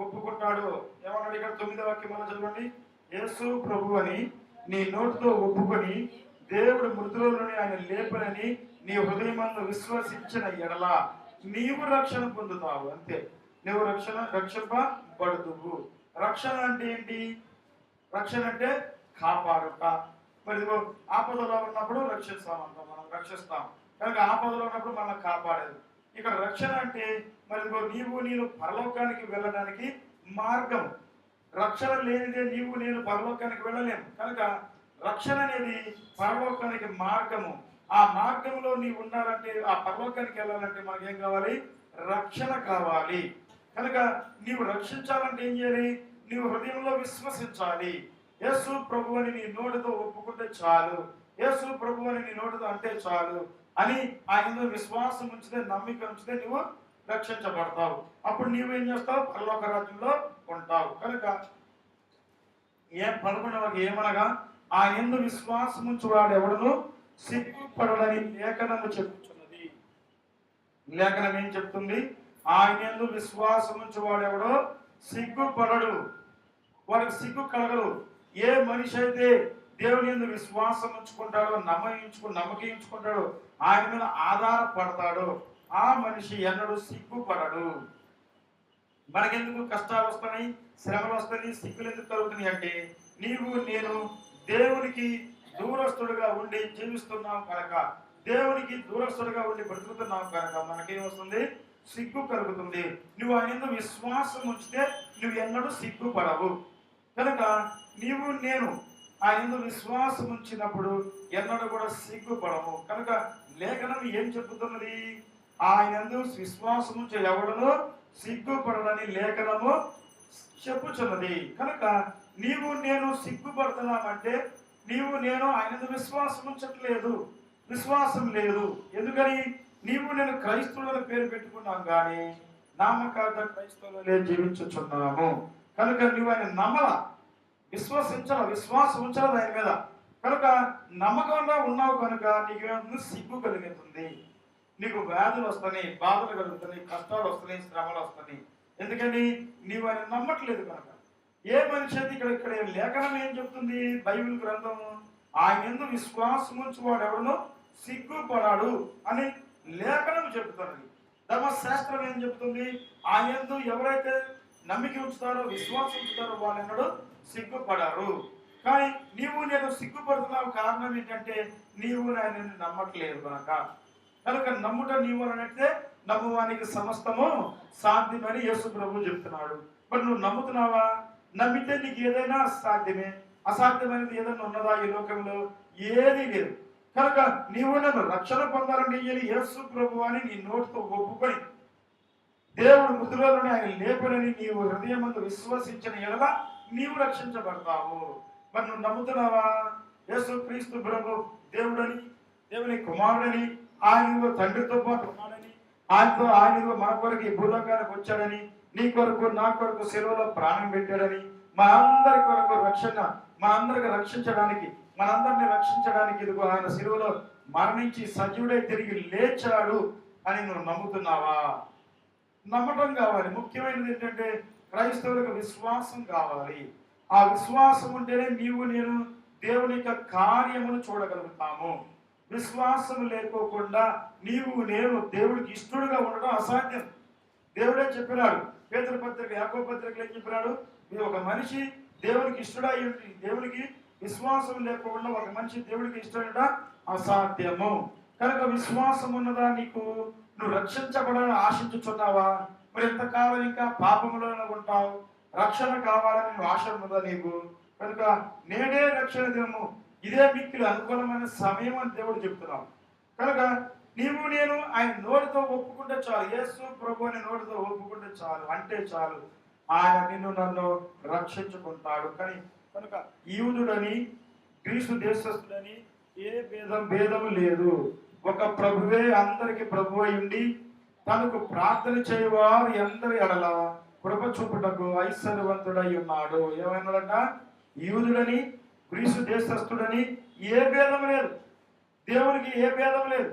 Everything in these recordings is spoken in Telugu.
ఒప్పుకుంటాడు. ఏమన్నాడు ఇక్కడ 9వ వాక్యం చదవండి. యేసు ప్రభు అని నీ నోటితో ఒప్పుకొని దేవుడు మృతులలోని ఆయన లేపనని నీ హృదయమందు విశ్వసించిన ఎడల నీవు రక్షణ పొందుతావు. అంతే, నువ్వు రక్షింపబడుదువు. రక్షణ అంటే ఏంటి? రక్షణ అంటే కాపాడుట. మరి ఆపదలో ఉన్నప్పుడు రక్షిస్తామంటాం, మనం రక్షిస్తాం కనుక ఆపదలో ఉన్నప్పుడు మనం కాపాడేది. ఇక్కడ రక్షణ అంటే మరి నేను పరలోకానికి వెళ్ళడానికి మార్గం. రక్షణ లేనిదే నేను పరలోకానికి వెళ్ళలేము. కనుక రక్షణ అనేది పరలోకానికి మార్గము. ఆ మార్గంలో నీవు ఉండాలంటే, ఆ పరలోకానికి వెళ్ళాలంటే మనకి ఏం కావాలి? రక్షణ కావాలి. కనుక నీవు రక్షించాలంటే ఏం చేయాలి? నీవు హృదయంలో విశ్వసించాలి. యేసు ప్రభు అని నీ నోటితో ఒప్పుకుంటే చాలు, యేసు ప్రభు అని నీ నోటితో అంటే చాలు అని ఆయన విశ్వాసం ఉంచితే, నమ్మిక ఉంచితే నువ్వు రక్షించబడతావు. అప్పుడు నీవేం చేస్తావు? పరలోక రాజ్యంలో ఉంటావు. కనుక 11వ ఏమనగా ఆయన యందు విశ్వాసం ఉంచువాడు ఎవడును సిగ్గుపడని లేఖనము చెప్పుచున్నది. లేఖనం ఏం చెప్తుంది? ఆయన యందు విశ్వాసం ఉంచువాడు ఎవడో సిగ్గుపడడు, వాడికి సిగ్గు కలగదు. ఏ మనిషి అయితే దేవుని యందు విశ్వాసం ఉంచుకుంటాడో, నమ్మకించుకుంటాడో, ఆయన మీద ఆధారపడతాడో ఆ మనిషి ఎన్నడూ సిగ్గుపడడు. మనకెందుకు కష్టాలు వస్తున్నాయి, శ్రమలు వస్తున్నాయి, సిగ్గులు ఎందుకు కలుగుతున్నాయి అంటే నేను దేవునికి దూరస్తుడుగా ఉండి జీవిస్తున్నాం కనుక, దేవునికి దూరస్తుడుగా ఉండి బ్రతుకుతున్నాం కనుక మనకేం వస్తుంది? సిగ్గు కలుగుతుంది. నువ్వు ఆయన విశ్వాసం ఉంచితే నువ్వు ఎన్నడూ సిగ్గుపడవు. కనుక నేను ఆయన విశ్వాసం ఉంచినప్పుడు ఎన్నడూ కూడా సిగ్గుపడము. కనుక లేఖనం ఏం చెబుతున్నది? ఆయన విశ్వాసం ఉంచే ఎవడను సిగ్గుపడని లేఖనము చెప్పుచున్నది. కనుక నేను సిగ్గుపడుతున్నామంటే నేను ఆయన విశ్వాసం ఉంచట్లేదు, విశ్వాసం లేదు. ఎందుకని? నేను క్రైస్తవుల పేరు పెట్టుకున్నాం కానీ నామకార్థ క్రైస్తవులే జీవించుచున్నాము. కనుక నువ్వు ఆయన నమ్మల, విశ్వాసం ఉంచలేదు ఆయన మీద. కనుక నమ్మకంగా ఉన్నావు కనుక నీకు సిగ్గు కలుగుతుంది. నీకు వ్యాధులు వస్తాయి, బాధలు కలుగుతున్నాయి, కష్టాలు వస్తున్నాయి, శ్రమలు వస్తున్నాయి. ఎందుకని? నీవు ఆయన నమ్మట్లేదు కనుక. ఏ మనిషి అయితే ఇక్కడ లేఖనం ఏం చెప్తుంది? బైబిల్ గ్రంథము ఆయన యందు విశ్వాసం ఉంచువాడు ఎవడను సిగ్గుపడాడు అని లేఖనం చెబుతున్నది. ధర్మశాస్త్రం ఏం చెబుతుంది? ఆయన యందు ఎవరైతే నమ్మిక ఉంచుతారో, విశ్వాసం ఉంచుతారో వాళ్ళెన్నడూ సిగ్గుపడారు. కానీ నేను సిగ్గుపడుతున్నావు. కారణం ఏంటంటే ఆయన నమ్మట్లేదు కనుక నమ్ముట నీవు అంటే నమ్మువానికి సమస్తము సాధ్యమని యేసు ప్రభు చెప్తున్నాడు. మరి నువ్వు నమ్ముతున్నావా? నమ్మితే నీకు ఏదైనా సాధ్యమే. అసాధ్యమైనది ఏదైనా ఉన్నదా ఈ లోకంలో? ఏదీ లేదు. కనుక నన్ను రక్షణ పొందాలని యేసు ప్రభు అని నీ నోటితో ఒప్పుకొని దేవుడు మృతులలోనే ఆయన లేపనని నీవు హృదయమందు విశ్వసించిన ఎడల నీవు రక్షించబడతావు. మరి నువ్వు నమ్ముతున్నావా? యేసు క్రీస్తు ప్రభు దేవుడని, దేవుని కుమారుడని, ఆయన తండ్రితో పాటు ఉన్నాడని, ఆయన మన కొరకు ఈ భూలోకానికి వచ్చాడని, నీ కొరకు నా కొరకు శిలువలో ప్రాణం పెట్టాడని, మనందరి కొరకు రక్షణ, మనందరికి రక్షించడానికి, మనందరిని రక్షించడానికి ఇదిగో ఆయన శిలువలో మరణించి సజీవుడై తిరిగి లేచాడు అని నువ్వు నమ్ముతున్నావా? నమ్మటం కావాలి. ముఖ్యమైనది ఏంటంటే క్రైస్తవులకు విశ్వాసం కావాలి. ఆ విశ్వాసం ఉంటేనే నేను దేవుని యొక్క కార్యమును చూడగలుగుతాము. విశ్వాసం లేకోకుండా నేను దేవుడికి ఇష్టడుగా ఉండడం అసాధ్యం. దేవుడే చెప్పినాడు. పేతురు పత్రిక, యాకోబు పత్రికలు ఏం చెప్పినాడు? ఒక మనిషి దేవునికి ఇష్టడై ఉండి దేవునికి విశ్వాసం లేకుండా ఒక మనిషి దేవుడికి ఇష్టడ అసాధ్యము. కనుక విశ్వాసం ఉన్నదా నీకు? నువ్వు రక్షించబడాలని ఆశించుచున్నావా? మరి ఎంతకాలం ఇంకా పాపంలోనే ఉంటావు? రక్షణ కావాలని నువ్వు ఆశ ఉన్నదా నీకు? కనుక నేడే రక్షణ దినము, ఇదే మిక్కిలి అనుకూలమైన సమయం అని దేవుడు చెప్తున్నాం. కనుక నేను ఆయన నోటితో ఒప్పుకుంటే చాలు, యేసు ప్రభు అని నోటితో ఒప్పుకుంటే చాలు, అంటే చాలు, ఆయన నన్ను రక్షించుకుంటాడు. కనుక యూదుడని గ్రీసు దేశస్తుడని ఏ భేదము లేదు. ఒక ప్రభువే అందరికి ప్రభు అయి ఉండి తనకు ప్రార్థన చేయవారు అందరి ఎడల కృప చూపుటకు ఐశ్వర్యవంతుడై ఉన్నాడు. ఏమన్నాడంట? యూదుడని గ్రీసు దేశస్తుడని ఏ భేదం లేదు, దేవునికి ఏ భేదం లేదు,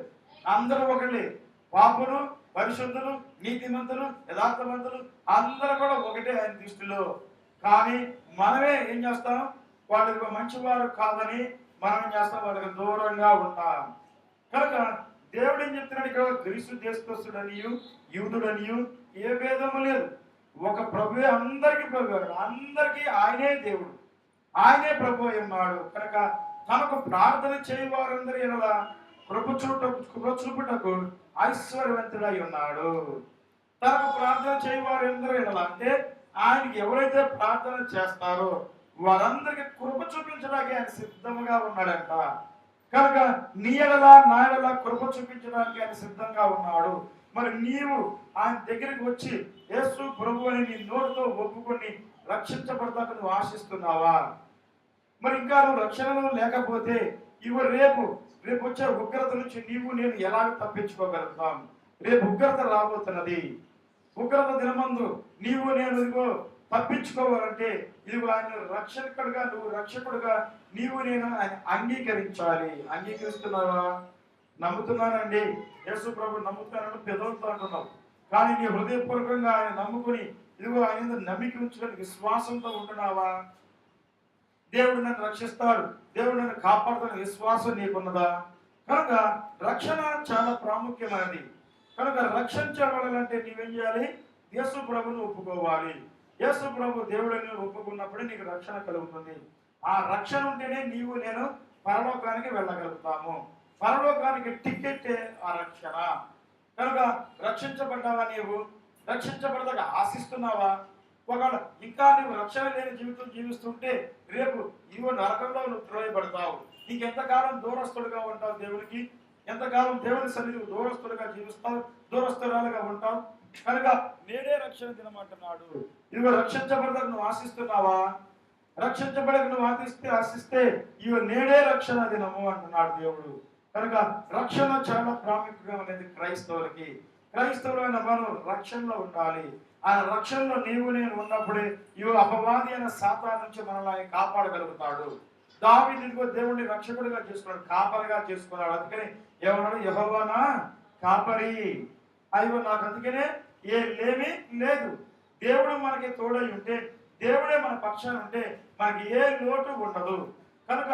అందరూ ఒకళ్ళే. పాపును పరిశుద్ధులు, నీతిమంతులు, యథార్థవంతులు అందరూ కూడా ఒకటే ఆయన దృష్టిలో. కానీ మనమే ఏం చేస్తాం? వాళ్ళకి మంచివారు కాదని మనం ఏం చేస్తాం? వాళ్ళకి దూరంగా ఉంటాం. కనుక దేవుడు ఏం చెప్తున్నాడు ఇక్కడ? గ్రీసు దేశస్థుడనియు యూదుడనియు ఏ భేదము లేదు, ఒక ప్రభువే అందరికీ ప్రభు, అందరికీ ఆయనే దేవుడు, ఆయనే ప్రభు అయి ఉన్నాడు. కనుక తనకు ప్రార్థన చేయవారందరి ఎడల కృప చూపుటకు ఐశ్వర్యవంతుడై ఉన్నాడు. తనకు ప్రార్థన చేయవారందరూ ఎడల అంటే ఆయనకి ఎవరైతే ప్రార్థన చేస్తారో వారందరికీ కృప చూపించడానికి ఆయన సిద్ధంగా ఉన్నాడంట. కనుక నీ ఎడల నా ఎడల కృప చూపించడానికి ఆయన సిద్ధంగా ఉన్నాడు. మరి నీవు ఆయన దగ్గరికి వచ్చి యేసు ప్రభు అని నీ నోటితో ఒప్పుకొని రక్షించబడతాక నువ్వు ఆశిస్తున్నావా? మరి ఇంకా నువ్వు రక్షణలో లేకపోతే రేపు వచ్చే ఉగ్రత నుంచి నీవు నేను ఎలాగ తప్పించుకోగలుగుతాం? రేపు ఉగ్రత రాబోతున్నది. ఉగ్రత దినమందు నీవు నేను ఇదిగో తప్పించుకోవాలంటే ఇదిగో ఆయన రక్షకుడుగా, నువ్వు రక్షకుడుగా నీవు నేను ఆయన అంగీకరించాలి. అంగీకరిస్తున్నావా? నమ్ముతున్నానండి, యేసు ప్రభు నమ్ముతానని పెదవులతో అంటున్నావు, కానీ నీ హృదయపూర్వకంగా ఆయన నమ్ముకుని ఇదిగో ఆయన నమ్మిక ఉంచడానికి విశ్వాసంతో ఉంటున్నావా? దేవుడు నన్ను రక్షిస్తాడు, దేవుడు నన్ను కాపాడుతున్న విశ్వాసం నీకున్నదా? కనుక రక్షణ చాలా ప్రాముఖ్యమైనది. కనుక రక్షించబడాలంటే నీవేం చేయాలి? యేసు ప్రభుని ఒప్పుకోవాలి. యేసు ప్రభు దేవుడిని ఒప్పుకున్నప్పుడే నీకు రక్షణ కలుగుతుంది. ఆ రక్షణ ఉంటేనే నీవు నేను పరలోకానికి వెళ్ళగలుగుతాము. పరలోకానికి టికెట్ ఆ రక్షణ. కనుక రక్షించబడ్డావా? నీవు రక్షించబడదాకా ఆశిస్తున్నావా? ఒకవేళ ఇంకా నువ్వు రక్షణ లేని జీవితం జీవిస్తుంటే రేపు ఇవో నరకంలో నువ్వు త్రోయబడతావు. నీకెంతకాలం దూరస్తుడుగా ఉంటావు దేవునికి? ఎంతకాలం దేవుని సన్నిధికి దూరస్తుడుగా జీవిస్తావు, దూరస్తురాలుగా ఉంటావు. కనుక నేడే రక్షణ దినం అంటున్నాడు. ఇదిగో రక్షించబడదాకా నువ్వు ఆశిస్తున్నావా? రక్షించబడక నువ్వు ఆశిస్తే ఇవి నేడే రక్షణ దినము అంటున్నాడు దేవుడు. కనుక రక్షణ చాలా ప్రాముఖ్యమైనది క్రైస్తవులకి. క్రైస్తవులైన మనం రక్షణలో ఉండాలి. ఆ రక్షణలో నీవు నేను ఉన్నప్పుడే ఇవి అపవాది అయిన సాతాను నుంచి మనల్ని ఆయన కాపాడగలుగుతాడు. దావీదు ఇదిగో దేవుడిని రక్షకుడిగా చేసుకున్నాడు, కాపరిగా చేసుకున్నాడు. అందుకని ఏమన్నాడు? యెహోవా నా కాపరి, అయ్యో నాకు అందుకనే ఏ లేమి లేదు. దేవుడు మనకి తోడై ఉంటే, దేవుడే మన పక్షాన ఉంటే మనకి ఏ లోటు ఉండదు. కనుక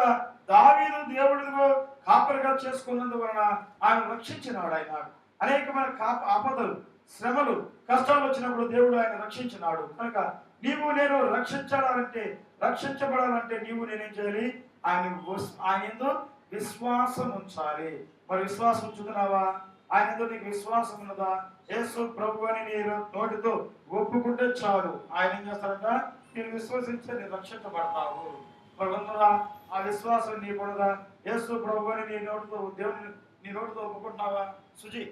దావీదు దేవుడిదిగో కాపరిగా చేసుకున్నందువలన ఆయన రక్షించినాడు. ఆయన అనేకమైన ఆపదలు, శ్రమలు, కష్టాలు వచ్చినప్పుడు దేవుడు ఆయన రక్షించినాడు. కనుక నీవు నేను రక్షించబడాలంటే నీవు నేనేం చేయాలి? ఆయన ఎందు విశ్వాసం ఉంచాలి. మరి విశ్వాసం ఉంచుతున్నావా? ఆయన ఎందు నీకు విశ్వాసం ఉన్నదా? యేసు ప్రభు అని నీ నోటితో ఒప్పుకుంటే చాలు. ఆయన ఏం చేస్తారంట? నేను విశ్వసించే నేను రక్షించబడతావు. మరి ఉన్నదా ఆ విశ్వాసం నీకున్నదా? యేసు ప్రభు అని నీ నోటితో దేవుని నీ నోటితో ఒప్పుకుంటున్నావా? సుజీ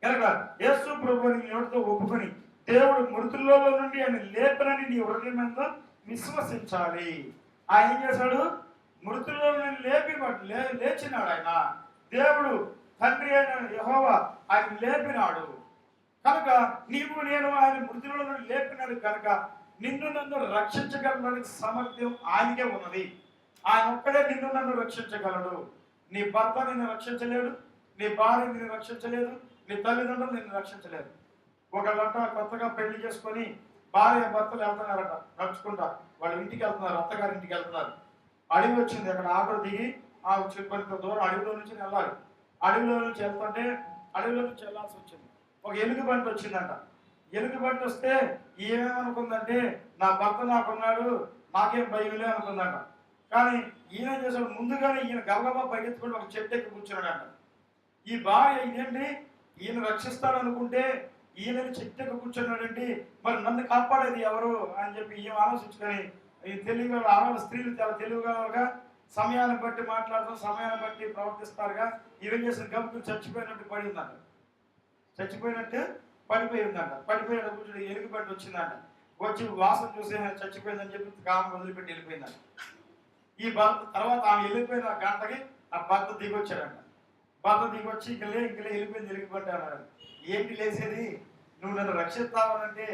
కనుక యేసు ప్రభుని నీ నోటితో ఒప్పుకొని దేవుడు మృతుల్లో నుండి ఆయన లేపనని నీ హృదయం మీద విశ్వసించాలి. ఆయన ఏం చేశాడు? మృతుల్లో నుండి లేచినాడు. ఆయన దేవుడు తండ్రి అయిన యెహోవా ఆయన లేపినాడు. కనుక నీవు నేను ఆయన మృతుల్లో నుండి లేపినాడు. కనుక నిన్ను నన్ను రక్షించగలడానికి సామర్థ్యం ఆయనకే ఉన్నది. ఆయన ఒక్కడే నిన్ను నన్ను రక్షించగలడు. నీ భర్త నిన్ను రక్షించలేడు, నీ భార్య నిన్ను రక్షించలేదు, నీ తల్లిదండ్రులు నిన్ను రక్షించలేదు. ఒకళ్ళంట కొత్తగా పెళ్లి చేసుకొని భార్య భర్తలు వెళ్తున్నారట, నడుచుకుంటా వాళ్ళ ఇంటికి వెళ్తున్నారు, అత్తగారి ఇంటికి వెళ్తున్నారు. అడవి వచ్చింది, అక్కడ ఆటో దిగి కొంత దూరం అడవిలో నుంచి వెళ్ళాలి. అడవిలో నుంచి వెళ్తుంటే అడవిలో నుంచి వెళ్ళాల్సి వచ్చింది. ఒక ఎలుగుబంటి వచ్చిందంట. ఎలుగుబంటి వస్తే ఏమేమనుకుందంటే నా భర్త నాకున్నాడు, నాకేం భయంలే అనుకుందంట. కానీ ఈయన చేసాడు, ముందుగానే ఈయన గబగబా పరిగెత్తుకుంటూ ఒక చెట్టు ఎక్కి కూర్చున్నాడంట. ఈ భార్య ఇదేంటి, ఈయన రక్షిస్తాడు అనుకుంటే ఈయనని చెట్టుకు కూర్చున్నాడండి, మరి నన్ను కాపాడేది ఎవరు అని చెప్పి ఈయన ఆలోచించుకొని, ఈ తెలుగు ఆడవాళ్ళ స్త్రీలు చాలా తెలుగుగా సమయాన్ని బట్టి మాట్లాడుతూ సమయాన్ని బట్టి ప్రవర్తిస్తారుగా. ఈవెన్ చేసిన గమ్ముకు చచ్చిపోయినట్టు పడిందంట, చచ్చిపోయినట్టు పడిపోయిందంట. పడిపోయిన కూర్చొని ఎలుగుబంటి వచ్చిందంట. వచ్చి వాసన చూసి చచ్చిపోయిందని చెప్పి కామ వదిలిపెట్టి వెళ్ళిపోయిందంట. ఈ భర్త తర్వాత ఆమె వెళ్ళిపోయిన గంటకి ఆ భర్త దిగొచ్చాడంట. భర్త దిగొచ్చి ఇంకలే వెళ్ళిపోయింది ఎలుగుబంటి అన్నాడు. ఏంటి లేసేది, నువ్వు నన్ను రక్షిస్తావనంటే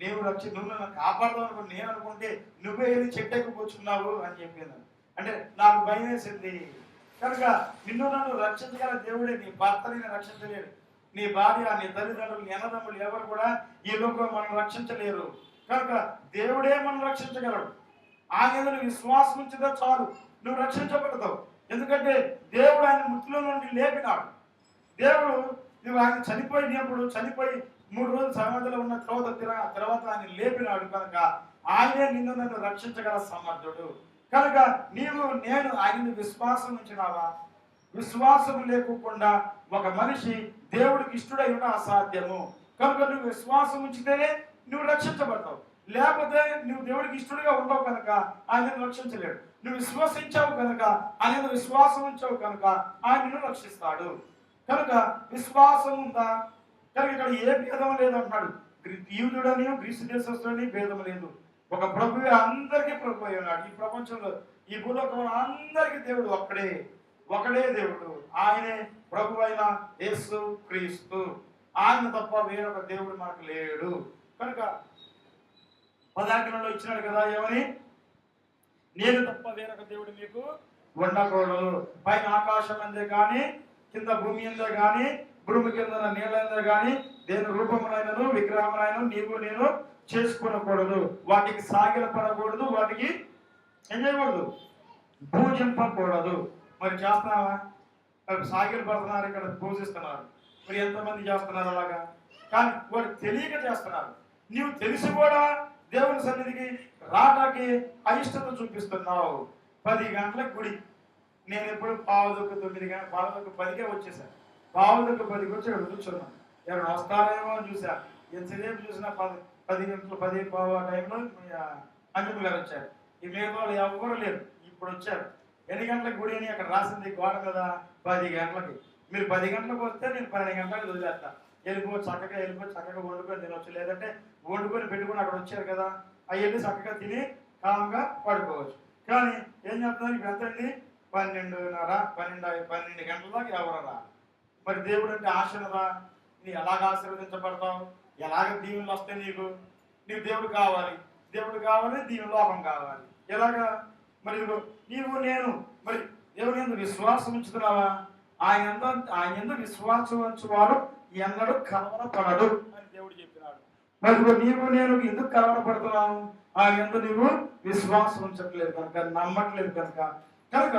నువ్వు నన్ను కాపాడదావు అనుకో, నేను అనుకుంటే నువ్వే వెళ్ళి చెట్టెక్కి కూర్చున్నావు అని చెప్పింది. అంటే నాకు భయం వేసింది. కనుక నిన్ను నన్ను రక్షించగల దేవుడే. నీ భర్తని రక్షించలేడు, నీ భార్య, నీ తల్లిదండ్రులు, నీ అన్నదమ్ములు ఎవరు కూడా ఈ లోకం మనం రక్షించలేరు. కనుక దేవుడే మనం రక్షించగలడు. ఆయన నువ్వు విశ్వాసం ఉంచితే చాలు, నువ్వు రక్షించబడతావు. ఎందుకంటే దేవుడు ఆయన మృతుల నుండి లేపినాడు. దేవుడు నువ్వు ఆయన చనిపోయి 3 రోజులు సమాధిలో ఉన్న తర్వాత ఆయన లేపినాడు. కనుక ఆయనే నిన్ను నన్ను రక్షించగల సమర్థుడు. కనుక నేను ఆయనని విశ్వాసం ఉంచినావా? విశ్వాసం లేకుండా ఒక మనిషి దేవుడికి ఇష్టడై ఉన్న అసాధ్యము. కనుక నువ్వు విశ్వాసం ఉంచితేనే నువ్వు రక్షించబడతావు. లేకపోతే నువ్వు దేవుడికి ఇష్టడుగా ఉండవు కనుక ఆయనను రక్షించలేడు. నువ్వు విశ్వసించావు కనుక, ఆయన విశ్వాసం ఉంచావు కనుక ఆయనను రక్షిస్తాడు. కనుక విశ్వాసం ఉందా? కనుక ఇక్కడ ఏ భేదం లేదంటున్నాడు. యూదుడని గ్రీసు దేశస్తుడని భేదం లేదు. ఒక ప్రభువే అందరికీ ప్రభు అయి ఉన్నాడు. ఈ ప్రపంచంలో, ఈ భూలోకంలో అందరికీ దేవుడు ఒకడే దేవుడు. ఆయనే ప్రభు అయిన యేసు క్రీస్తు. ఆయన తప్ప వేరొక దేవుడు మనకు లేడు. కనుక పదాజ్ఞలో ఇచ్చినాడు కదా, ఏమని? నేను తప్ప వేరొక దేవుడు మీకు ఉండకూడదు. పైన ఆకాశం అందే కానీ, కింద భూమి అందే కానీ, భూమి కింద నీళ్ళ అందే కానీ దేని రూపమునైనను విగ్రహమునైనను నీవు నేను చేసుకునకూడదు. వాటికి సాగిలపడకూడదు, వాటికి ఏం చేయకూడదు, పూజింపకూడదు. మరి చేస్తున్నావా? మరి సాగిలు పడుతున్నారు, ఇక్కడ పూజిస్తున్నారు. మరి ఎంతమంది చేస్తున్నారు అలాగా? కానీ వాడు తెలియక చేస్తున్నారు. నీవు తెలిసి కూడా దేవుని సన్నిధికి రాటాకి అయిష్టత చూపిస్తున్నావు. 10 గంటలకు గుడి. నేను ఎప్పుడు 9:10కే వచ్చేసాను. 9:10కి వచ్చి ఇక్కడ కూర్చున్నాను. ఎవరు వస్తారేమో అని చూసా. ఎంతసేపు చూసినా 10 గంటలు 10:15 టైంలో అంజమ్మ గారు వచ్చారు. ఈ మిగతా వాళ్ళు ఎవరు లేరు. ఇప్పుడు వచ్చారు. ఎన్ని గంటలకు గుడి అని అక్కడ రాసింది గోడ మీద? 10 గంటలకి. మీరు 10 గంటలకు వస్తే నేను 12 గంటలకు వదిలేస్తా. చక్కగా వండుకొని తినవచ్చు. లేదంటే వండుకొని పెట్టుకొని అక్కడ వచ్చారు కదా, అవి వెళ్ళి చక్కగా తిని కామ్గా పడుకోవచ్చు. కానీ ఏం చెప్తున్నారు? ఇప్పుడు ఎంతండి? 12 గంటల దాకా ఎవరరా? మరి దేవుడు అంటే ఆశనురా? నీ ఎలాగ ఆశీర్వదించబడతావు? ఎలాగ దీవెనలు వస్తాయి నీకు? నీకు దేవుడు కావాలి, దీవెన లోకం కావాలి. ఎలాగా? మరి నీవు నేను మరి దేవుని యందు విశ్వాసం ఉంచుతున్నావా? ఆయన యందు విశ్వాసం ఉంచువాడు ఎన్నడూ కలవరపడడు అని దేవుడు చెప్పినాడు. మరి నీవు నేను ఎందుకు కలవరపడుతున్నావు? ఆయన యందు నీవు విశ్వాసం ఉంచట్లేదు కనుక, నమ్మట్లేదు కనుక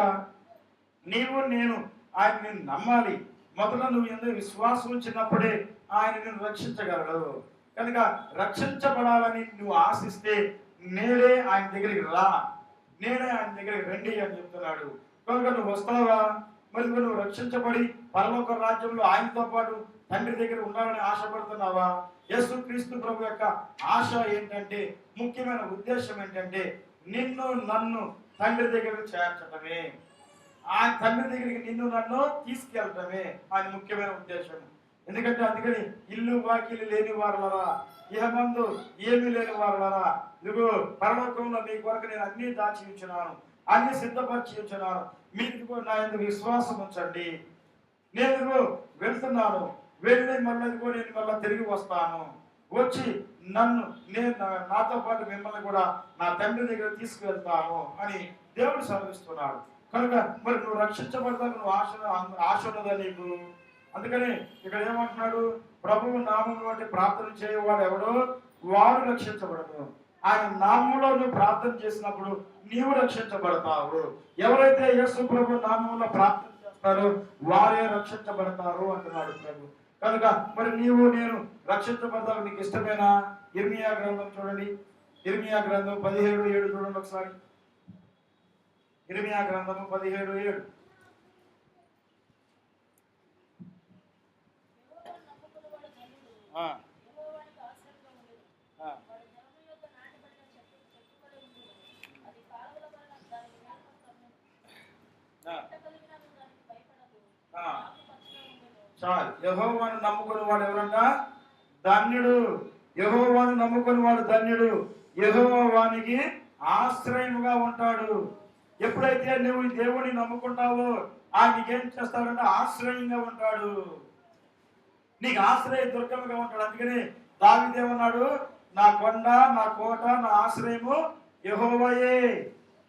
నీవు నేను ఆయన్ని నమ్మాలి. మొదట నువ్వు ఎందుకు విశ్వాసం ఉంచినప్పుడే ఆయన నిన్ను రక్షించగలడు. కనుక రక్షించబడాలని నువ్వు ఆశిస్తే నేనే ఆయన దగ్గరికి రా, నేనే ఆయన దగ్గరికి రండి అని చెప్తున్నాడు. కనుక నువ్వు వస్తావా? మరి నువ్వు రక్షించబడి పరలోక రాజ్యంలో ఆయనతో పాటు తండ్రి దగ్గర ఉండాలని ఆశపడుతున్నావా? యేసు క్రీస్తు ప్రభు యొక్క ఆశ ఏంటంటే, ముఖ్యమైన ఉద్దేశం ఏంటంటే, నిన్ను నన్ను తండ్రి దగ్గరకు చేర్చడమే. ఆ తండ్రి దగ్గరికి నిన్ను నన్ను తీసుకెళ్ళటమే ఆయన ముఖ్యమైన ఉద్దేశం. ఎందుకంటే అందుకని ఇల్లు వాకిలు లేని వారులరా, ఇహమందు ఏమీ లేని వారులరా, ఇదిగో పరలోకంలో మీ కొరకు నేను అన్ని దాచి ఉంచున్నాను, అన్ని సిద్ధపరిచి ఉంచున్నాను. మీకు నా ఎందుకు విశ్వాసం ఉంచండి. నేను వెళ్తున్నాను, వెళ్ళి మళ్ళీ నేను మళ్ళీ తిరిగి వస్తాను. వచ్చి నాతో పాటు మిమ్మల్ని కూడా నా తండ్రి దగ్గర తీసుకువెళ్తాను అని దేవుడు సెలవిస్తున్నాడు. కనుక మరి నువ్వు రక్షించబడతావు, నువ్వు ఆశ ఉన్నదా నీకు? అందుకని ఇక్కడ ఏమంటున్నాడు? ప్రభువు నామం బట్టి ప్రార్థన చేయవాడు ఎవడో వాడు రక్షించబడదు. ఆయన నామంలో నువ్వు ప్రార్థన చేసినప్పుడు నీవు రక్షించబడతావు. ఎవరైతే యేసు ప్రభు నామంలో ప్రార్థన చేస్తారో వారే రక్షించబడతారు అంటున్నాడు ప్రభు. కనుక మరి నీవు నేను రక్షించబడతావు. నీకు ఇష్టమైన ఇర్మియా గ్రంథం చూడండి. ఇర్మియా గ్రంథం 17:7 చూడండి ఒకసారి. ఇర్మియా గ్రంథము 17:7. చాలు. యెహోవాను నమ్ముకుని వాడు ఎవరన్నా ధన్యుడు. యెహోవాను నమ్ముకుని వాడు ధన్యుడు. యెహోవా వానికి ఆశ్రయముగా ఉంటాడు. ఎప్పుడైతే నువ్వు దేవుని నమ్ముకుంటావో ఆయనకి ఏం చేస్తాడంటే ఆశ్రయంగా ఉంటాడు. నీకు ఆశ్రయ దుర్గముగా ఉంటాడు. అందుకని దావీదేమన్నాడు? నా కొండ, నా కోట, నా ఆశ్రయము యెహోవాయే.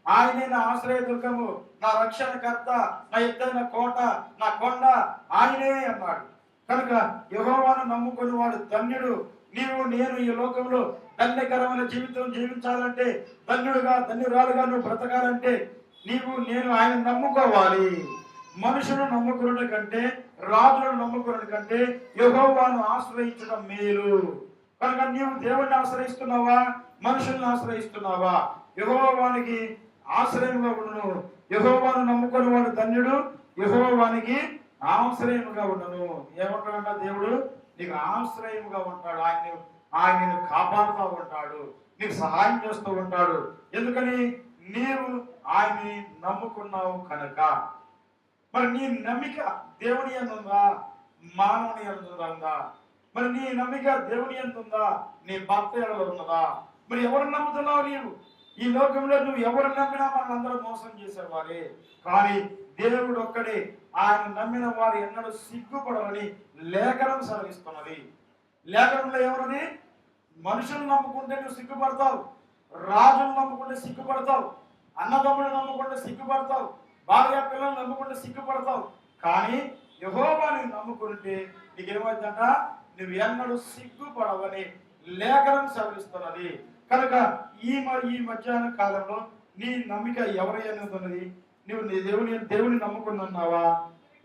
ఆయనే నా ఆశ్రయదుర్గము, నా రక్షణకర్త, నా ఎత్తైన కోట, నా కొండ ఆయనే అన్నాడు. కనుక యెహోవాను నమ్ముకుని వాడు ధన్యుడు. నీవు నేను ఈ లోకంలో ధన్యకరమైన జీవితం జీవించాలంటే, ధన్యురాలుగా నువ్వు బ్రతకాలంటే నీవు నేను ఆయన నమ్ముకోవాలి. మనుషులను నమ్ముకునే కంటే, రాజులను నమ్ముకునే కంటే యెహోవాను ఆశ్రయించడం మేలు. కనుక నీవు దేవుణ్ణి ఆశ్రయిస్తున్నావా, మనుషులను ఆశ్రయిస్తున్నావా? యెహోవానికి ఆశ్రయంగా ఉండను. యెహోవాను నమ్ముకుని వాడు ధన్యుడు, యెహోవానికి ఆశ్రయముగా ఉండను. ఏమంటాడంట దేవుడు? నీకు ఆశ్రయముగా ఉంటాడు. ఆయన్ని కాపాడుతూ ఉంటాడు, నీకు సహాయం చేస్తూ ఉంటాడు. ఎందుకని? నీవు ఆయన్ని నమ్ముకున్నావు కనుక. మరి నీ నమ్మిక దేవుని ఎందుందా, మానవుని ఎందుందా? మరి నీ నమ్మిక దేవుని ఎందుందా, నీ భర్త ఎడలో ఉన్నదా? మరి ఎవరు నమ్ముతున్నావు నీవు? ఈ లోకంలో నువ్వు ఎవరు నమ్మినా మనందరూ మోసం చేసేవారే. కానీ దేవుడు ఒక్కడే. ఆయన నమ్మిన వారు ఎన్నడూ సిగ్గుపడవని లేఖనం సెలవిస్తున్నది. లేఖనంలో ఎవరది? మనుషులు నమ్ముకుంటే నువ్వు సిగ్గుపడతావు, రాజులు నమ్ముకుంటే సిగ్గుపడతావు, అన్నదమ్ములు నమ్ముకుంటే సిగ్గుపడతావు, భార్య పిల్లలు నమ్ముకుంటే సిగ్గుపడతావు. కానీ యెహోవాని నమ్ముకుంటే నీకేమైందంట? నువ్వు ఎన్నడూ సిగ్గుపడవని లేఖనం సెలవిస్తున్నది. కనుక ఈ మధ్యాహ్న కాలంలో నీ నమ్మిక ఎవరి ఉన్నది? నువ్వు నీ దేవుని నమ్ముకున్నావా?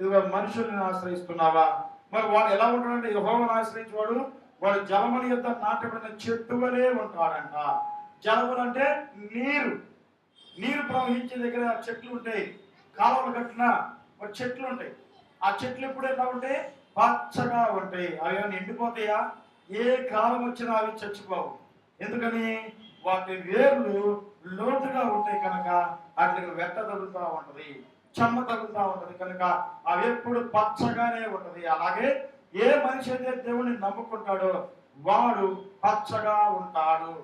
ఇదిగో మనుషుల్ని ఆశ్రయిస్తున్నావా? మరి వాడు ఎలా ఉంటాడంటే, యెహోవాను ఆశ్రయించేవాడు వాడు జలముల యొద్ద నాటబడిన చెట్టు వలె ఉంటాడంట. జలములు అంటే నీరు ప్రవహించే దగ్గర చెట్లు ఉంటాయి, కాలువలు కట్టిన మరి చెట్లు ఉంటాయి. ఆ చెట్లు ఎప్పుడు ఎలా ఉంటాయి? పచ్చగా ఉంటాయి. అవి ఏమైనా ఎండిపోతాయా? ఏ కాలం వచ్చినా అవి చచ్చిపోవు. ఎందుకని? వాటి వేర్లు లోతుగా ఉంటాయి కనుక వాటికి వెట్ట తగులుతూ ఉంటది, చెమ్మ తగులుతూ ఉంటది కనుక అవి ఎప్పుడు పచ్చగానే ఉంటది. అలాగే ఏ మనిషి అయితే దేవుని నమ్ముకుంటాడో వాడు పచ్చగా ఉంటాడు,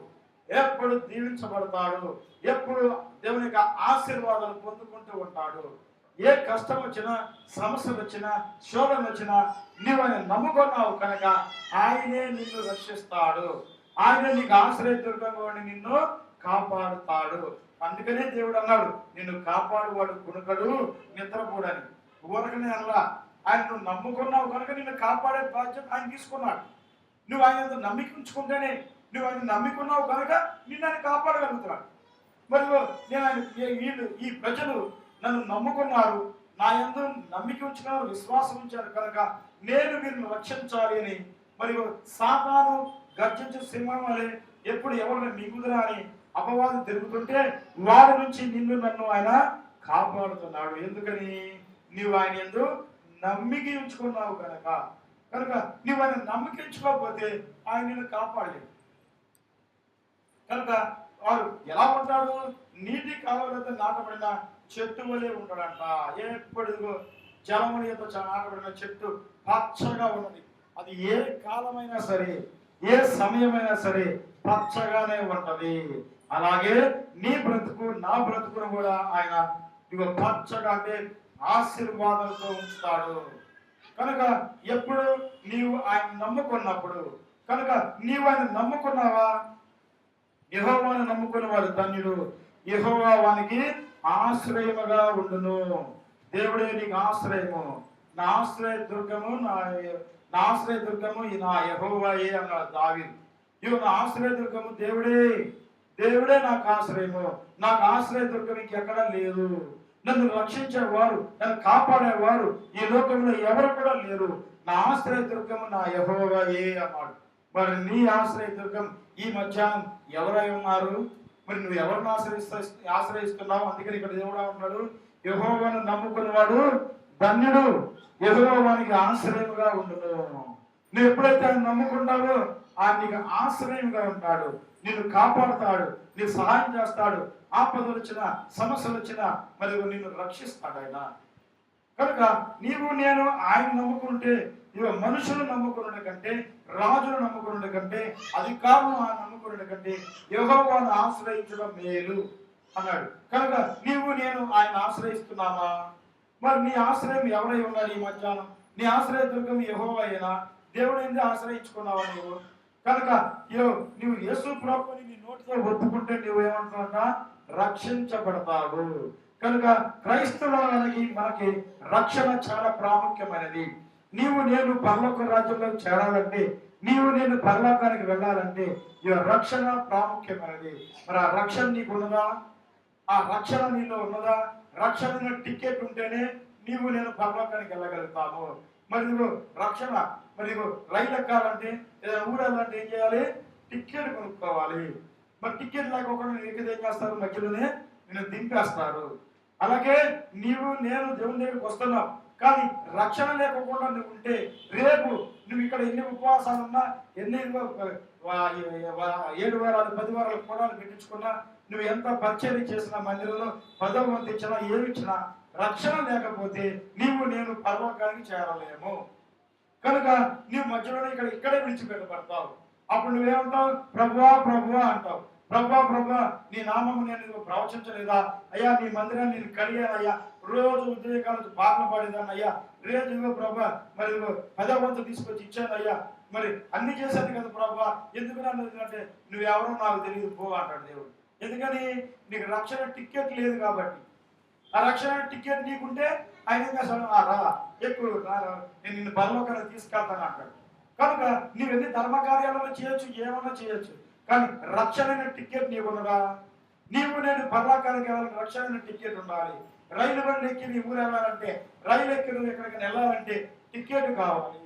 ఎప్పుడు దీవించబడతాడు, ఎప్పుడు దేవుని యొక్క ఆశీర్వాదాలు పొందుకుంటూ ఉంటాడు. ఏ కష్టం వచ్చినా, సమస్యలు వచ్చినా, శోధన వచ్చినా నీవు ఆయన నమ్ముకున్నావు కనుక ఆయనే నిన్ను రక్షిస్తాడు. ఆయన నీకు ఆశ్రయదుర్గంగా నిన్ను కాపాడుతాడు. అందుకనే దేవుడు అన్నాడు, నిన్ను కాపాడువాడు కునుకడు నిద్రపోడని. ఊరకనే అనలా. ఆయన నువ్వు నమ్ముకున్నావు కనుక నిన్ను కాపాడే బాధ్యత ఆయన తీసుకున్నాడు. నువ్వు ఆయన నమ్మిక ఉంచుకుంటేనే, నువ్వు ఆయన నమ్ముకున్నావు కనుక నిన్ను ఆయన కాపాడగలుగుతున్నాడు. మరి నేను ఆయన ఈ ప్రజలు నన్ను నమ్ముకున్నారు, నా యందు నమ్మిక ఉంచుకున్నారు, విశ్వాసం ఉంచారు కనుక నేను వీరిని రక్షించాలి అని. మరి సాతాను గర్జించే సింహం వలె ఎప్పుడు ఎవరిని మిగుదురా అని అపవాదం తిరుగుతుంటే వారి నుంచి నన్ను ఆయన కాపాడుతున్నాడు. ఎందుకని? నీవు ఆయన యందు నమ్మిక ఉంచుకున్నావు కనుక నీవు ఆయన నమ్మిక ఉంచుకోకపోతే ఆయన నిన్ను కాపాడలేదు. కనుక వారు ఎలా ఉంటాడు? నీటి కాలువలతో నాటబడిన చెట్టు వలె ఉంటాడంట. ఎప్పుడు జలముల యొక్క నాటబడిన చెట్టు పచ్చగా ఉన్నది. అది ఏ కాలమైనా సరే, ఏ సమయమైనా సరే పచ్చగానే ఉంటది. అలాగే నీ బ్రతుకు, నా బ్రతుకును కూడా ఆయన పచ్చగా అంటే ఆశీర్వాదాలతో ఉంచుతాడు. కనుక ఎప్పుడు నీవు ఆయన నమ్ముకున్నప్పుడు, కనుక నీవు ఆయన నమ్ముకున్నావా? యెహోవాను నమ్ముకున్న వాడు ధన్యుడు, యెహోవా వానికి ఆశ్రయముగా ఉండును. దేవుడే నీకు ఆశ్రయము, నా ఆశ్రయ దుర్గము, నా ఆశ్రయ దుర్గము నా యెహోవాయే అన్నాడు దావీదు. ఇవి నా ఆశ్రయ దుర్గము దేవుడే నాకు ఆశ్రయము, నాకు ఆశ్రయ దుర్గం ఇంకెక్కడా లేదు. నన్ను రక్షించేవారు, నన్ను కాపాడేవారు ఈ లోకంలో ఎవరు కూడా లేరు. నా ఆశ్రయ దుర్గము నా యెహోవాయే అన్నాడు. మరి నీ ఆశ్రయ దుర్గం ఈ మధ్యాహ్నం ఎవరై ఉన్నారు? మరి నువ్వు ఎవరిని ఆశ్రయిస్తున్నావు? అందుకని ఇక్కడ దేవుడు ఉన్నాడు, యెహోవాను నమ్ముకున్నవాడు ధన్యుడు, యెహోవానికి ఆశ్రయముగా ఉండును. నువ్వు ఎప్పుడైతే ఆయన నమ్ముకుంటావో ఆయన నీకు ఆశ్రయంగా ఉంటాడు, నిన్ను కాపాడుతాడు, నీకు సహాయం చేస్తాడు. ఆపదలు వచ్చినా, సమస్యలు వచ్చినా మరి నిన్ను రక్షిస్తాడు ఆయన. కనుక నీవు నేను ఆయన నమ్ముకుంటే, ఇవ మనుషులు నమ్ముకున్న కంటే, రాజులు నమ్ముకున్న కంటే, అధికారులు నమ్ముకున్న కంటే యెహోవాను ఆశ్రయించడం మేలు అన్నాడు. కనుక నీవు నేను ఆయన ఆశ్రయిస్తున్నామా? మరి నీ ఆశ్రయం ఎవరై ఉన్నారు ఈ మధ్యాహ్నం? నీ ఆశ్రయ దుర్గం యెహోవాయేనా? దేవుడు ఎందుకు ఆశ్రయించుకున్నావా నీవు? కనుక నువ్వు యేసు ప్రభువుని నీ నోటితో ఒప్పుకుంటే నువ్వేమంటావంట, రక్షించబడతావు. కనుక క్రైస్తవులకి మనకి రక్షణ చాలా ప్రాముఖ్యమైనది. నీవు నేను పరలోక రాజ్యంలో చేరాలంటే, నీవు నేను పరలోకానికి వెళ్ళాలంటే ఈ రక్షణ ప్రాముఖ్యమైనది. మరి ఆ రక్షణ నీకు ఉన్నదా? ఆ రక్షణ నీలో ఉన్నదా? రక్షణ టికెట్ ఉంటేనే నీవు నేను పరలోకానికి వెళ్ళగలుగుతాము. మరి నువ్వు రక్షణ, మరి రైలు ఎక్కాలంటే, ఏదైనా ఊరెళ్ళాలంటే ఏం చేయాలి? టికెట్ కొనుక్కోవాలి. మరి టికెట్ లేకపోకుండా నేను ఎక్కితే ఏం చేస్తారు? మధ్యలోనే నేను దింపేస్తారు. అలాగే నీవు నేను దేవుని దగ్గరికి వస్తున్నావు, కానీ రక్షణ లేకుండా నువ్వు ఉంటే రేపు నువ్వు ఇక్కడ ఎన్ని ఉపవాసాలు ఉన్నా, ఎన్ని 7 వారాలు 10 వారాలు కూడా పెట్టించుకున్నా, నువ్వు ఎంత పరిచయం చేసినా, మందిరంలో 10వ వంతు ఇచ్చినా, ఏమి ఇచ్చినా, రక్షణ లేకపోతే నీవు నేను పరలోకానికి చేరలేము. కనుక నీవు మధ్యలో ఇక్కడే విడిచిపెట్టబడతావు. అప్పుడు నువ్వేమంటావు? ప్రభువా ప్రభువా అంటావు. ప్రభువా ప్రభువా నీ నామము నేను ప్రవచించలేదా అయ్యా? నీ మందిరాన్ని నేను కడిగానయ్యా, రోజు ఉద్యోగాలు పాటలు పాడేదాన్ని అయ్యా, రేజు ప్రభా మరి 10వ వంతు తీసుకొచ్చి ఇచ్చాను అయ్యా, మరి అన్ని చేశాను కదా ప్రభా, ఎందుకు అంటే నువ్వెవరో నాకు తెలియదు పో అంటాడు దేవుడు. ఎందుకని? నీకు రక్షణ టికెట్ లేదు కాబట్టి. ఆ రక్షణ టికెట్ నీకుంటే ఆయన ఏం చేస్తాడు? రా ఎక్కువ నేను నిన్ను పరలోకానికి తీసుకెళ్తాను అంటాడు. కనుక నీవెన్ని ధర్మకార్యాలను చేయొచ్చు, ఏమన్నా చేయొచ్చు, కానీ రక్షణ టికెట్ నీకున్నదా? నీవు నేను పరలోకానికి వెళ్ళాలంటే రక్షణ టికెట్ ఉండాలి. రైలు బండి ఎక్కి నీ ఊరు వెళ్ళాలంటే, రైలు ఎక్కి నువ్వు ఎక్కడికి వెళ్ళాలంటే టికెట్ కావాలి.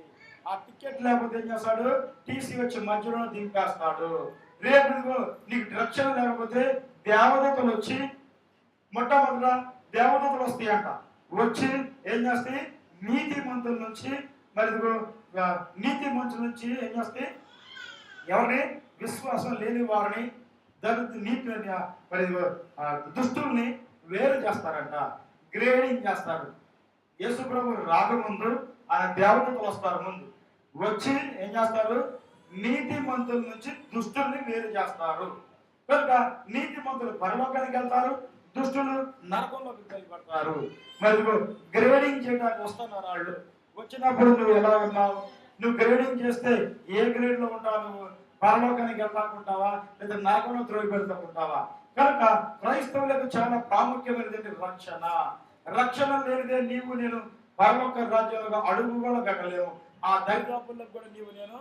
ఆ టికెట్ లేకపోతే ఏం చేస్తాడు? టీసీ వచ్చి మధ్యలో దింపేస్తాడు. రేపు నీకు రక్షణ లేకపోతే దేవదూతలు వచ్చి, మొట్టమొదట దేవదూతలు వస్తాయంట, వచ్చి ఏం చేస్తాయి? నీతి మంతుల నుంచి, మరి నీతి మంతుల నుంచి ఏం చేస్తాయి? ఎవరిని? విశ్వాసం లేని వారిని, నీతి మరి దుష్టుల్ని వేరు చేస్తారంట, గ్రేడింగ్ చేస్తారు. యేసు ప్రభు రాకముందు ఆయన దేవదూతలు వస్తారు. ముందు వచ్చి ఏం చేస్తారు? నీతి మంతుల నుంచి దుష్టుల్ని వేరు చేస్తారు. కనుక నీతి మంతులు పరలోకానికి వెళ్తారు, దుష్టులు నరకంలోకి వెళ్ళిపడతారు. మరి గ్రేడింగ్ చేయడానికి వస్తున్నారు వాళ్ళు. వచ్చినప్పుడు నువ్వు ఎలా ఉన్నావు? నువ్వు గ్రేడింగ్ చేస్తే ఏ గ్రేడ్ లో ఉంటావు? నువ్వు పరలోకానికి వెళ్తాకుంటావా, లేదా నరకంలో త్రోయి పెడతాకుంటావా? కనుక క్రైస్తవులకు చాలా ప్రాముఖ్యమైనది రక్షణ. రక్షణ లేనిదే నీవు నేను పరలోక రాజ్యంలో అడుగు కూడా పెట్టలేము. ఆ దరిదాపులకు కూడా నీవు నేను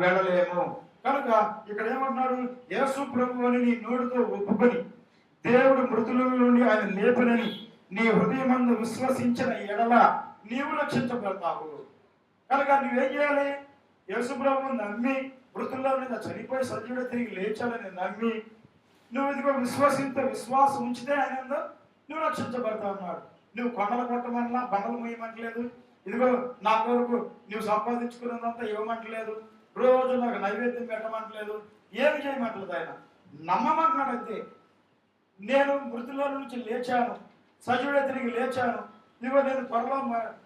వెళ్ళలేము. కనుక ఇక్కడ ఏమంటున్నాడు? యేసు ప్రభు అని నీ నోటితో ఒప్పుకొని దేవుడు మృతుల నుండి ఆయన లేపనని నీ హృదయమందు విశ్వసించిన ఎడల నీవు రక్షించబడతావు. కనుక నువ్వేం చేయాలి? యేసు ప్రభువుని నమ్మి, మృతుల్లో మీద చనిపోయి సజీవుడు తిరిగి లేచాలని నమ్మి నువ్వు ఇదిగో విశ్వాసం ఉంచితే ఆయన నువ్వు రక్షించబడతావు అన్నాడు. నువ్వు కొండలు కొట్టమన్నా, బండలు మొయ్యమంటలేదు, ఇదిగో నా కొరకు నువ్వు సంపాదించుకున్నదంతా ఇవ్వమంటలేదు, రోజు నాకు నైవేద్యం పెట్టమంటలేదు, ఏమి చేయమంటలేదు. ఆయన నమ్మమంటున్నాడు అంతే. నేను మృతుల్లో నుంచి లేచాను, సజీవుడే తిరిగి లేచాను, ఇదిగో నేను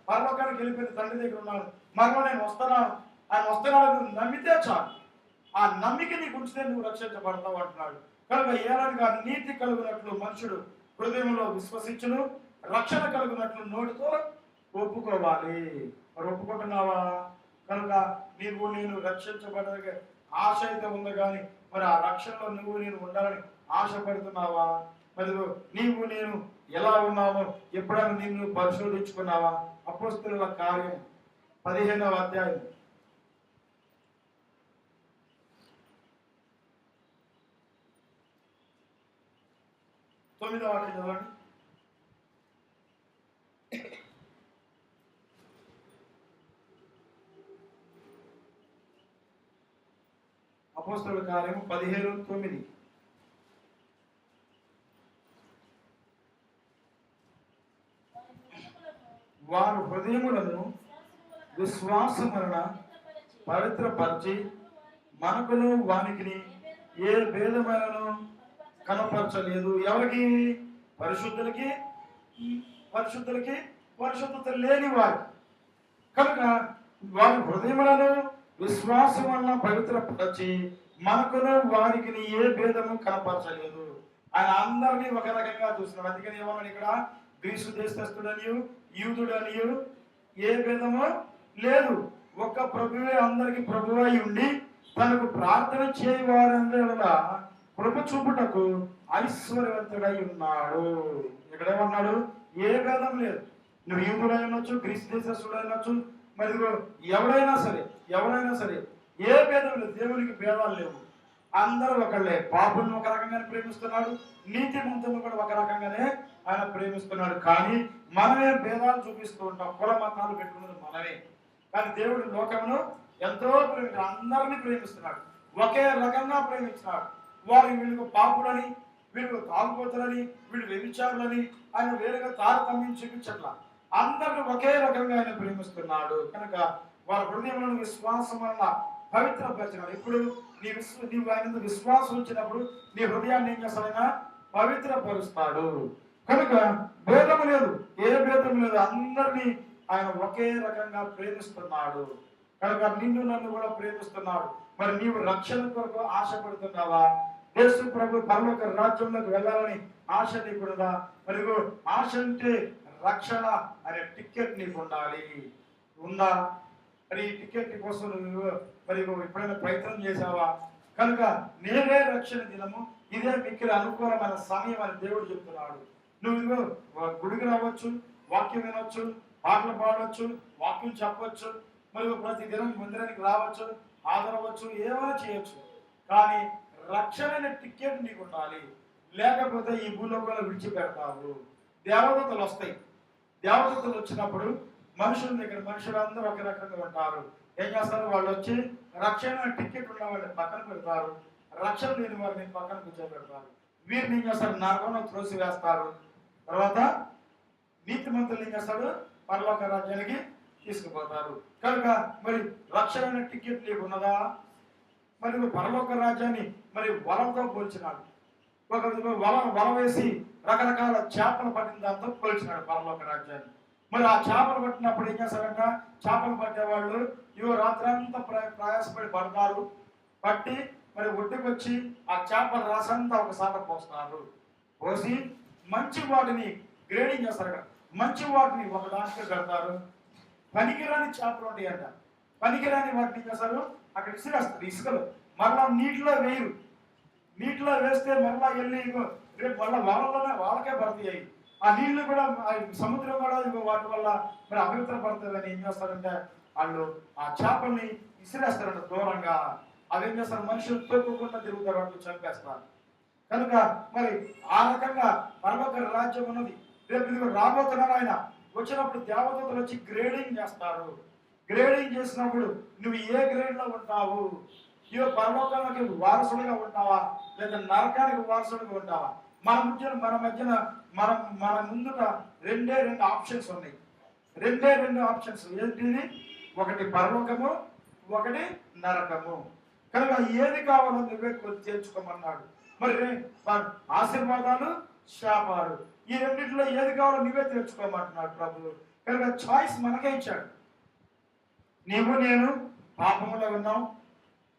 పరలోకానికి వెళ్ళిపోయిన తండ్రి దగ్గర ఉన్నాను, మరలా నేను వస్తున్నాను, ఆయన వస్తున్నాడు నువ్వు నమ్మితే చాలు. ఆ నమ్మిక నీకు ఉంచితే నువ్వు రక్షించబడతావు అంటున్నాడు. కనుక ఏలనగా నీతి కలుగునట్లు మనుషుడు హృదయంలో విశ్వసించును, రక్షణ కలుగునట్లు నోటితో ఒప్పుకోవాలి. మరి ఒప్పుకుంటున్నావా? కనుక నీవు నేను రక్షించబడగ ఆశ అయితే ఉంది, కానీ మరి ఆ రక్షణలో నువ్వు నేను ఉండాలని ఆశపడుతున్నావా? మరి నీవు నేను ఎలా ఉన్నావో ఎప్పుడైనా నిన్ను పరిశోధించుకున్నావా? అపోస్తలుల కార్యం 15వ అధ్యాయం 9వ వాక్యం చదవండి. అపోస్తలుల కార్యం 15:9. వారు హృదయములను విశ్వాసం వలన పవిత్రపరిచి మనకును వానికి ఏ భేదమైనను కనపరచలేదు. ఎవరికి? పరిశుద్ధులకి, పరిశుద్ధత లేని వారు. కనుక వారి హృదయములను విశ్వాసం వలన పవిత్రపరిచి మనకును వారికి ఏ భేదము కనపరచలేదు. ఆయన అందరినీ ఒక రకంగా చూస్తున్నాడు. అందుకని ఏమన్నాడు ఇక్కడ? గ్రీసు దేశస్థుడనియు యూదుడనియు ఏ భేదము లేదు, ఒక్క ప్రభువే అందరికి ప్రభువై ఉండి తనకు ప్రార్థన చేయవారందరి వల్ల కృప చూపుటకు ఐశ్వర్యవంతుడై ఉన్నాడు. ఇక్కడేమన్నాడు? ఏ భేదం లేదు. నువ్వు యూదుడై ఉండొచ్చు, గ్రీస్ దేశస్తుడై ఉండొచ్చు, మరి ఎవడైనా సరే ఏ భేదం లేదు. దేవునికి భేదాలు లేవు. అందరూ ఒకళ్ళే. పాపులను ఒక రకంగానే ప్రేమిస్తున్నాడు, నీతిమంతులను కూడా ఒక రకంగానే ఆయన ప్రేమిస్తున్నాడు. కానీ మనమే భేదాలు చూపిస్తూ ఉంటాం, కుల మతాలు పెట్టుకున్నది మనమే. కానీ దేవుడు లోకమును ఎంతో అందరినీ ప్రేమిస్తున్నాడు, ఒకే రకంగా ప్రేమిస్తున్నాడు. వీళ్ళకు పాపులని, వీళ్ళు తాగుబోతులని, వీళ్ళు వ్యభిచారులని ఆయన వేరుగా తారతమ్యం చూపించట్లా. అందరిని ఒకే రకంగా ఆయన ప్రేమిస్తున్నాడు. కనుక వారి హృదయంలో విశ్వాసం వల్ల పవిత్రపరిచినాడు. ఇప్పుడు నీవు ఆయన విశ్వాసం వచ్చినప్పుడు నీ హృదయాన్ని ఏం చేస్తాడైనా పవిత్రపరుస్తాడు. కనుక భేదం లేదు, ఏ భేదం లేదు. అందరినీ ఆయన ఒకే రకంగా ప్రేమిస్తున్నాడు. కనుక నిన్ను నన్ను కూడా ప్రేమిస్తున్నాడు. మరి నీవు రక్షణ కొరకు ఆశపడుతున్నావా? యేసు ప్రభు పరలోక రాజ్యంలోకి వెళ్ళాలని ఆశ నీకున్నదా? మరి ఆశ అంటే రక్షణ అనే టికెట్ నీకు ఉండాలి. ఉందా? మరి ఈ టికెట్ కోసం నువ్వు మరి ఎప్పుడైనా ప్రయత్నం చేశావా? కనుక నేనే రక్షణ దినము, ఇదే మిక్కిలి అనుకూలమైన సమయం అని దేవుడు చెప్తున్నాడు. నువ్వు గుడికి రావచ్చు, వాక్యం వినొచ్చు, పాటలు పాడవచ్చు, వాక్యం చెప్పవచ్చు, మరి ప్రతి దినం మందిరానికి రావచ్చు, హాజరవచ్చు, ఏమైనా చేయొచ్చు. కానీ రక్షణ అనే టికెట్ నీకు ఉండాలి. లేకపోతే ఈ భూలోకంలో విడిచిపెడతావు. దేవదూతలు వస్తాయి. దేవదూతలు వచ్చినప్పుడు మనుషులందరూ ఒక రకంగా ఉంటారు. ఏం చేస్తారు? వాళ్ళు వచ్చి రక్షణ టికెట్ ఉన్న వాళ్ళని పక్కన పెడతారు, రక్షణ లేని వారిని పక్కన కూర్చోబెడతారు. వీరిని ఏం చేస్తారు? నరకంలో త్రోసి వేస్తారు. తర్వాత నీతిమంతులు ఏం చేస్తాడు? పరలోక రాజ్యానికి తీసుకుపోతారు. కనుక మరి రక్షణ టికెట్ నీకు ఉన్నదా? మరి పరలోక రాజ్యాన్ని మరి వలంతో పోల్చినాడు. ఒక వల వేసి రకరకాల చేపలు పట్టిన దాంతో పోల్చినాడు పరలోక రాజ్యాన్ని. మరి ఆ చేపలు పట్టినప్పుడు ఏం చేస్తారంట? చేపలు పట్టేవాళ్ళు రాత్రి అంతా ప్రయాసపడి పడతారు. పట్టి మరి ఒడ్డుకు వచ్చి ఆ చేపల రాసంతా ఒకసారి పోస్తారు. పోసి మంచి వాటిని గ్రేడింగ్ చేస్తారు. మంచి వాటిని ఒక దాంట్లో కడతారు. పనికిరాని చేపలు ఉంటాయంట. పనికిరాని వాటిని చేస్తారు అక్కడ ఇసుకేస్తారు. ఇసుకలు మరలా నీటిలో వేయరు. నీటిలో వేస్తే మరలా వెళ్ళి రేపు మళ్ళీ వాళ్ళకే పడతాయి. ఆ నీళ్లు కూడా సముద్రం కూడా వాటి వల్ల మరి అపవిత్ర పడుతుందని ఏం చేస్తారంటే వాళ్ళు ఆ చేపల్ని ఇసిరేస్తారంట దూరంగా. అవి ఏం చేస్తారు? మనుషులు తోకుండా తిరుగుతారు, వాటిని చంపేస్తారు. కనుక మరి ఆ రకంగా పరలోక రాజ్యం ఉన్నది. రేపు ఇది రాబోతున్నారు. ఆయన వచ్చినప్పుడు దేవదూతలు వచ్చి గ్రేడింగ్ చేస్తారు. గ్రేడింగ్ చేసినప్పుడు నువ్వు ఏ గ్రేడ్ లో ఉంటావు? పరలోకానికి వారసుడిగా ఉంటావా, లేదా నరకానికి వారసుడిగా ఉంటావా? మన ముందుట రెండే రెండు ఆప్షన్స్ ఉన్నాయి. రెండు ఆప్షన్స్ ఏంటిది? ఒకటి పరలోకము, ఒకటి నరకము. కనుక ఏది కావాలో నువ్వే చేర్చుకోమన్నాడు. మరి ఆశీర్వాదాలు, శాపాలు, ఈ రెండింటిలో ఏది కావాలో నువ్వే తెచ్చుకోమంటున్నాడు ప్రభు. కనుక చాయిస్ మనకే ఇచ్చాడు. నీవు నేను పాపంలో ఉన్నాం,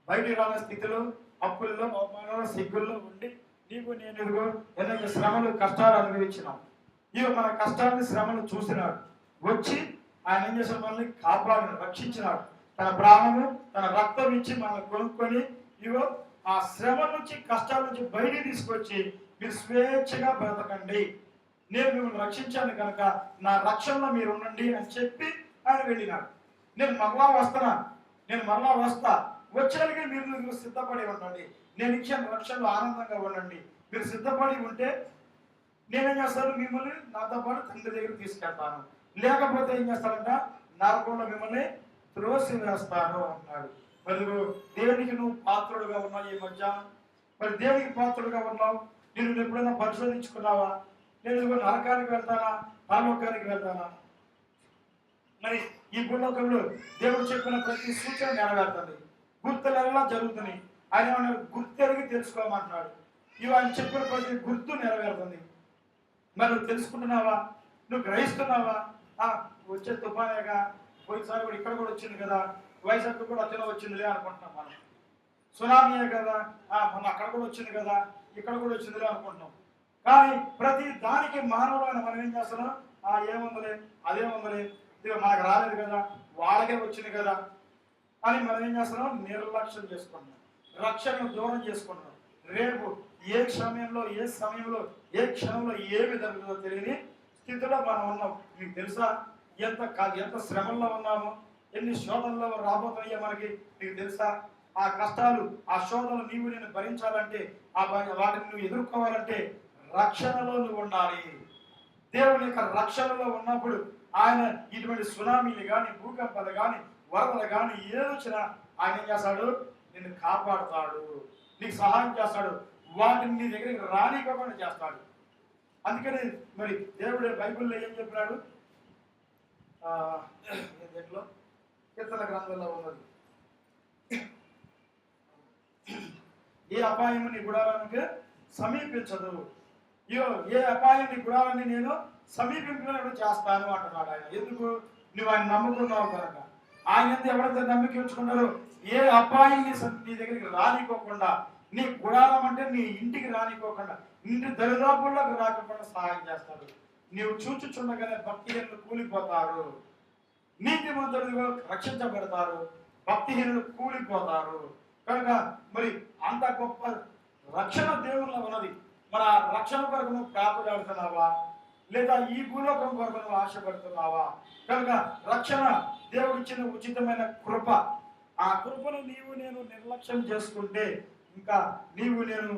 బయటికి రాని స్థితిలో, అప్పుల్లో, అవమానాలు, సిగ్గుల్లో ఉండి నీవు నేను అనేక శ్రమలు, కష్టాలు అనుభవించినాం. మన కష్టాన్ని, శ్రమలు చూసినాడు. వచ్చి ఆయన ఏం చేసిన మనల్ని కాపాడిన, రక్షించినాడు. తన ప్రాణము, తన రక్తం ఇచ్చి మనల్ని కొనుక్కొని ఆ శ్రమ నుంచి, కష్టాల నుంచి బయటికి తీసుకొచ్చి మీరు స్వేచ్ఛగా బ్రతకండి, నేను మిమ్మల్ని రక్షించాను కనుక నా రక్షణలో మీరు ఉండండి అని చెప్పి ఆయన వెళ్ళినాడు. నేను మరలా వస్తా, వచ్చేందుకే మీరు సిద్ధపడి ఉండండి, నేను ఇచ్చిన రక్షణలో ఆనందంగా ఉండండి. మీరు సిద్ధపడి ఉంటే నేనేం చేస్తాను? మిమ్మల్ని నాతో పాటు తండ్రి దగ్గర తీసుకెళ్తాను. లేకపోతే ఏం చేస్తానంట? నరకంలో మిమ్మల్ని త్రోసి వేస్తాను అన్నాడు. మరి దేవునికి నువ్వు పాత్రుడుగా ఉన్నావు. ఈ మధ్య మరి దేవునికి పాత్రుడుగా ఉన్నావు. నేను ఎప్పుడైనా పరిశోధించుకున్నావా? నేను నరకానికి వెళ్తానా, పరలోకానికి వెళ్తానా? మరి ఈ భూలోకంలో దేవుడు చెప్పిన ప్రతి సూచన నెరవేరుతుంది, గుర్తులెల్లా జరుగుతున్నాయి. ఆయన ఏమన్నా గుర్తెరిగి తెలుసుకోమంటున్నాడు. ఆయన చెప్పిన ప్రతి గుర్తు నెరవేరుతుంది. మరి నువ్వు తెలుసుకుంటున్నావా? నువ్వు గ్రహిస్తున్నావా? వచ్చే తుఫానేగా, పోయినసారి కూడా ఇక్కడ కూడా వచ్చింది కదా, వైజాగ్ కూడా అతను వచ్చిందిలే అనుకుంటున్నాం మనం. సునామీయే కదా, మొన్న అక్కడ కూడా వచ్చింది కదా, ఇక్కడ కూడా వచ్చిందిలే అనుకుంటున్నాం. కానీ ప్రతి దానికి మానవుడు మనం ఏం చేస్తున్నాం? ఏముందలే, అదేముందలే, ఇక మనకు రాలేదు కదా, వాళ్ళకే వచ్చింది కదా అని మనం ఏం చేస్తున్నాం? నిర్లక్ష్యం చేసుకుంటున్నాం, రక్షణను దూరం చేసుకుంటున్నాం. రేపు ఏ సమయంలో ఏ క్షణంలో ఏమి జరుగుతుందో తెలియని స్థితిలో మనం ఉన్నాం. మీకు తెలుసా ఎంత శ్రమల్లో ఉన్నామో, ఎన్ని శోధనలో రాబోతున్నాయో మనకి మీకు తెలుసా? ఆ కష్టాలు, ఆ శోధనలు నీవు నేను భరించాలంటే, వాటిని నువ్వు ఎదుర్కోవాలంటే రక్షణలో నువ్వు ఉండాలి. దేవుని యొక్క రక్షణలో ఉన్నప్పుడు ఆయన ఇటువంటి సునామీలు కానీ, భూకంపాలు కానీ, వరదలు కానీ ఏదొచ్చినా ఆయన ఏం చేస్తాడు? నిన్ను కాపాడుతాడు, నీకు సహాయం చేస్తాడు, వాటిని నీ దగ్గరికి రానివ్వకుండా చేస్తాడు. అందుకని మరి దేవుడు బైబిల్లో ఏం చెప్పినాడు? దీంట్లో కీర్తన గ్రంథంలో ఉన్నది, ఏ అపాయము నీ గుడారానికి సమీపించదు. ఏ అపాయం నీ గుడారాన్ని నేను సమీపించినట్టు చేస్తాను అంటున్నాడు ఆయన. ఎందుకు? నువ్వు ఆయన నమ్ముకున్నావు కనుక. ఆయన ఎవరైతే నమ్మిక ఉంచుకున్నారో ఏ అపాయం నీ దగ్గరికి రానికోకుండా, నీ గుడారం అంటే నీ ఇంటికి రానికోకుండా, ఇంటి దరిదాపుల్లోకి రాకుండా సహాయం చేస్తాడు. నీవు చూచుచుండగానే భక్తిహీనులు కూలిపోతారు, నీతిమంతులు రక్షించబడతారు, భక్తిహీనులు కూలిపోతారు. కనుక మరి అంత గొప్ప రక్షణ దేవుల్లో ఉన్నది. మరి ఆ రక్షణ కొరకు నువ్వు ప్రాకులాడుతున్నావా, లేదా ఈ భూలోకం కొరకు నువ్వు ఆశపడుతున్నావా? కనుక రక్షణ దేవుడిచ్చిన ఉచితమైన కృప. ఆ కృపను నీవు నేను నిర్లక్ష్యం చేసుకుంటే ఇంకా నీవు నేను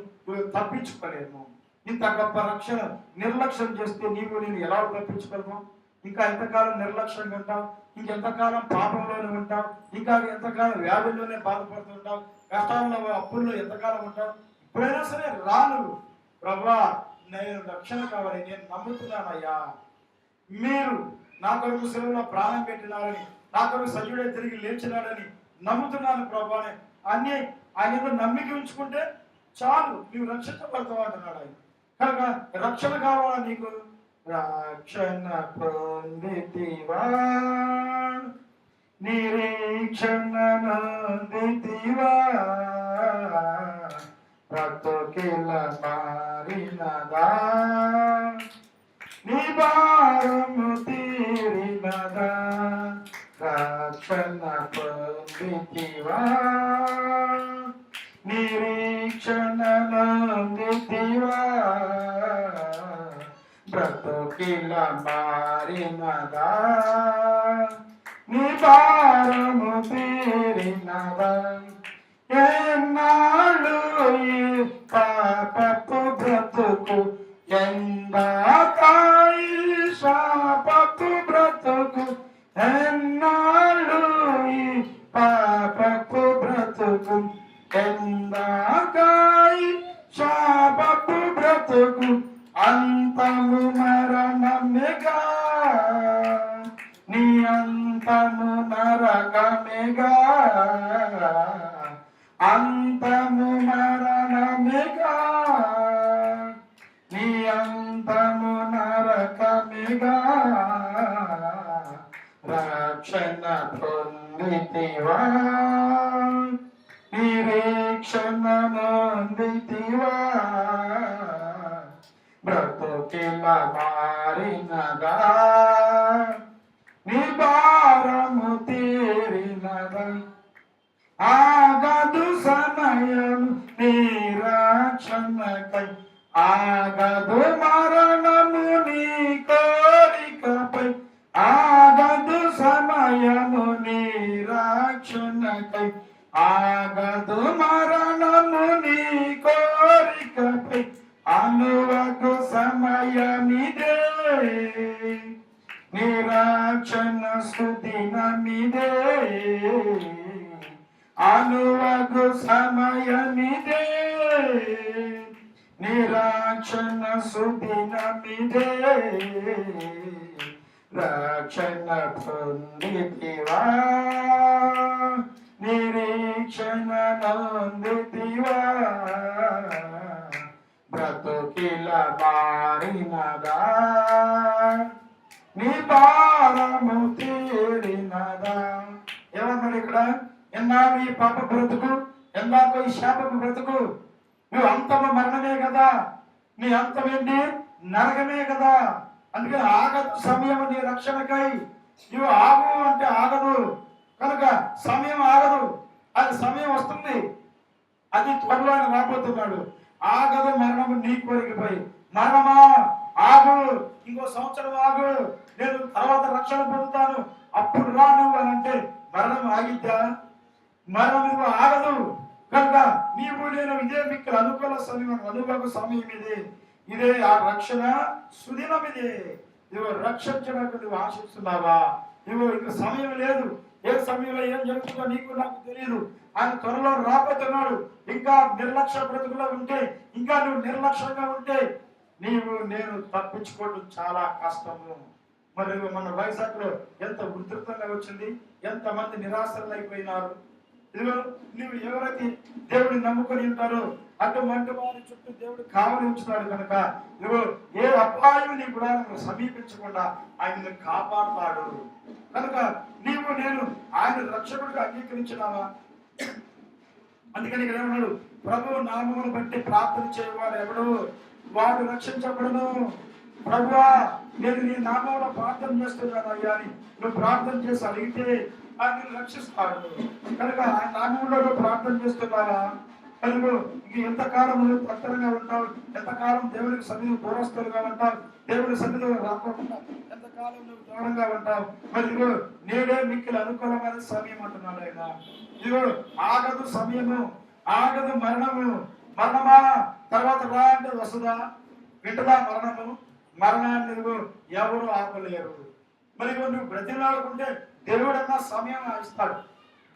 తప్పించుకోలేము. ఇంత గొప్ప రక్షణ నిర్లక్ష్యం చేస్తే నీవు నేను ఎలా తప్పించుకోలేము? ఇంకా ఎంతకాలం నిర్లక్ష్యంగా ఉంటావు? ఇంకెంతకాలం పాపంలోనే ఉంటావు? ఇంకా ఎంతకాలం వ్యాధుల్లోనే బాధపడుతుంటావు? కష్టాల్లో, అప్పుల్లో ఎంతకాలం ఉంటావు? ఇప్పుడైనా సరే రాను ప్రభువా, నేను రక్షణ కావాలి, నేను నమ్ముతున్నానయ్యా, మీరు నా కొరకు సెలవులో ప్రాణం పెట్టినారని, నా కొరకు సజీవుడే తిరిగి లేచినాడని నమ్ముతున్నాను ప్రభా అని ఆయన నమ్మిక ఉంచుకుంటే చాలు, నీవు రక్షించబడతావు అంటున్నాడు ఆయన. కనుక రక్షణ కావాలా నీకు? రక్షణ పొందితివా, నిరీక్షణ నొందితివా, బ్రతుకిల మారినదా, నీ భారము తీరినదా, రక్షణ పొందితివా, నిరీక్షణ నొందితివా, బ్రతుకిల మారినదా, నీ భారము తీరినదా. ఎన్నాళ్ళు ఈ పాపపు బ్రతుకు, ఎందాకాయి శాపపు బ్రతుకు, ఎన్నాళ్ళు ఈ పాపపు బ్రతుకు, ఎందాకాయి శాపపు బ్రతుకు, అంతము మరణమేగా, నీ అంతము నరకమేగా, అంతము మరణమేగా, నీ అంతము నరకమేగా, రక్షణ పొందితివా, నిరీక్షణ నొందితివా, బ్రతుకిల మారినదా, నీ భారము తీరినదా. ఆగదు సమయం నీ రక్షణకై, ఆగదు మరణము నీ కోరికపై, ఆగదు సమయము నీ రక్షణకై, ఆగదు మరణము నీ కోరికపై, అనువకు సమయమిదే, నిరాక్షణ సుదినమిదే, అనువకు సమయమిదే, నిరాక్షణ సుదినమిదే, రక్షణ పొందితివా, నిరీక్షణ నొందితివా, బ్రతుకిల మారినదా, నీ భారము తీరినదా. ఏమన్నాడు ఇక్కడ? ఎన్నాళ్ళు ఈ పాప బ్రతుకు, ఎన్నాళ్ళో ఈ శాపపు బ్రతుకు, నువ్వు అంతము మరణమే కదా, నీ అంతమేంటి? నరకమే కదా. అందుకని ఆగదు సమయం నీ రక్షణకై, నువ్వు ఆగు అంటే ఆగదు, కనుక సమయం ఆగదు, అది సమయం వస్తుంది, అది త్వరలో ఆయన రాబోతున్నాడు. ఆగదు మరణము నీ కోరికపై. మరణమా ఆగు, ఇంకో సంవత్సరం ఆగు, నేను తర్వాత రక్షణ పొందుతాను, అప్పుడు రా నువ్వు అని అంటే మరణం ఆగిద్దా? మరణం నువ్వు ఆగదు. కనుక నీవు నేను ఇదే మీకు అనుకూల సమయం, అనుభవ సమయం ఇదే ఆ రక్షణ సుదినం ఇదే. ఇదిగో రక్షించడానికి నువ్వు ఆశిస్తున్నావా? ఇదిగో ఇక సమయం లేదు. ఏ సమయంలో ఏం జరుగుతుందో నీకు నాకు తెలియదు. ఆయన త్వరలో రాబోతున్నాడు. ఇంకా నిర్లక్ష్య బ్రతుకులో ఉంటే, ఇంకా నువ్వు నిర్లక్ష్యంగా ఉంటే నీవు నేను తప్పించుకోవడం చాలా కష్టము. మరి మన వైజాగ్ లో ఎంత ఉధృతంగా వచ్చింది, ఎంతమంది నిరాశలైపోయినారు. ఇదిగో నువ్వు ఎవరైతే దేవుడిని నమ్ముకొని ఉంటారో అటువంటి వారి చుట్టూ దేవుడు కావలి ఉంచుతాడు. కనుక ఇదిగో ఏ అపాయం నీ గుడాలను సమీపించకుండా ఆయన్ని కాపాడుతాడు. కనుక నీవు నేను ఆయన రక్షకుడిగా అంగీకరించినావా? అందుకని ఇక్కడ ఏమన్నాడు, ప్రభు నామమును బట్టి ప్రార్థన చేయవాడు ఎవడు వాడు రక్షించబడును. ప్రభువా నేను నీ నామంలో ప్రార్థన చేస్తున్నాను అయ్యా అని నువ్వు ప్రార్థన చేసి అడిగితే ఆయన రక్షిస్తాడు. కనుక ఆయన నామంలో ప్రార్థన చేస్తున్నావా? కనుక ఎంతకాలం నువ్వు తత్తరంగా ఉంటావు, ఎంతకాలం దేవునికి సన్నిధి దూరస్తులుగా ఉంటావు, దేవుని సన్నిధిలో రాకుండా ఎంతకాలం నువ్వు దూరంగా ఉంటావు. మరి ఇదిగో నేడే మిక్కిలి అనుకూలమైన సమయం అంటున్నాడు ఆయన. ఇదిగో ఆగదు సమయము, ఆగదు మరణము. మరణమా తర్వాత రా అంటే వస్తుందా? వింటదా మరణము? మరణాన్ని ఎవరు ఆపలేరు. మరి నువ్వు బ్రతిలాడుకుంటే దేవుడన్నా సమయం ఇస్తాడు,